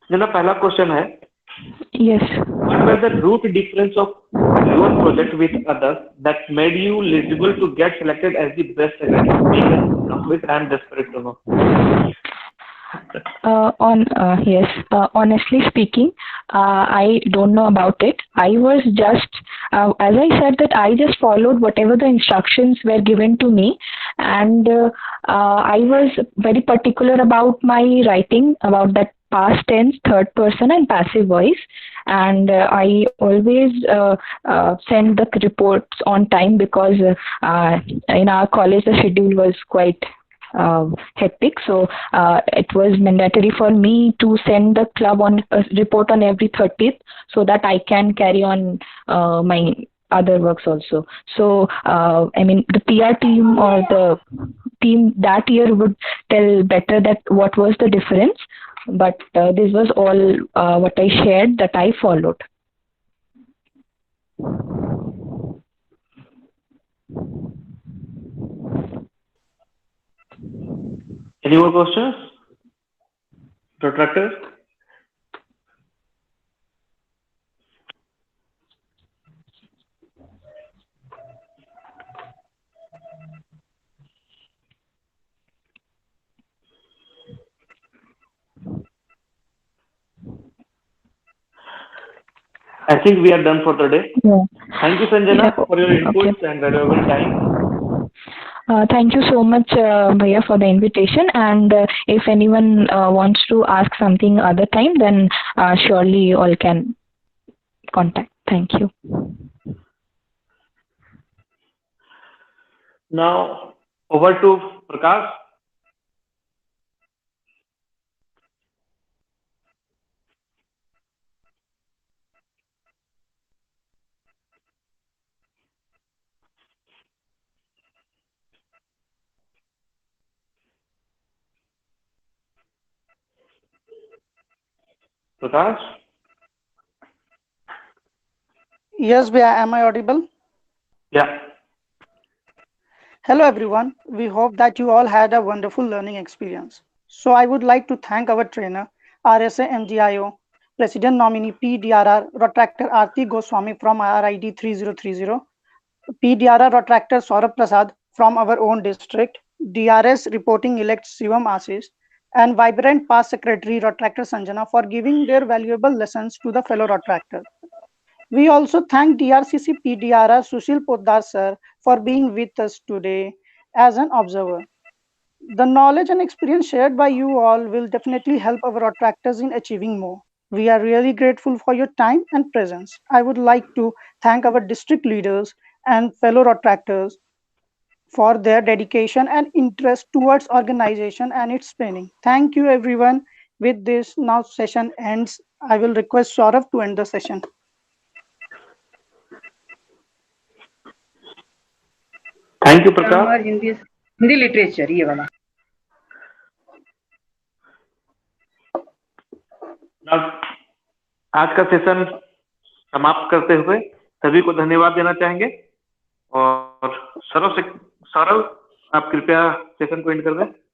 संजना, पहला क्वेश्चन है, yes, what was the root difference of your project with others that made you eligible to get selected as the best secretary? I am desperate to know. Yes, honestly speaking, I don't know about it. I was just, as I said, that I just followed whatever the instructions were given to me, and I was very particular about my writing, about that past tense, third person, and passive voice. And I always send the reports on time, because in our college the schedule was quite hectic, so it was mandatory for me to send the club on a report on every 30th, so that I can carry on my other works also. So I mean, the PR team or the team that year would tell better that what was the difference, but this was all what I shared that I followed. Any more questions? Protractors? I think we are done for the day. Yeah. Thank you, Sanjana, for your inputs and valuable time. Thank you so much, Bhaiya, for the invitation. And if anyone wants to ask something other time, then surely you all can contact. Thank you. Now, over to Prakash. Prakash? Yes, Bhaiya, am I audible? Yeah. Hello everyone, we hope that you all had a wonderful learning experience. So I would like to thank our trainer, RSA MGIO, President Nominee PDRR Retractor Aarti Goswami from RID 3030, PDRR Retractor Saurabh Prasad from our own district, DRS Reporting Elect Shivam Ashish, and Vibrant Past Secretary Retractor Sanjana for giving their valuable lessons to the fellow retractors. We also thank DRCC PDRR Sushil Poddar sir for being with us today as an observer. The knowledge and experience shared by you all will definitely help our retractors in achieving more. We are really grateful for your time and presence. I would like to thank our district leaders and fellow retractors for their dedication and interest towards organization and its training. Thank you, everyone. With this, now session ends. I will request Saurav to end the session. Thank you Prakash. Grammar, Hindi literature, ये वाला। आज का session समाप्त करते हुए सभी को धन्यवाद देना चाहेंगे और सौरभ आप कृपया सेशन को एंड कर दें।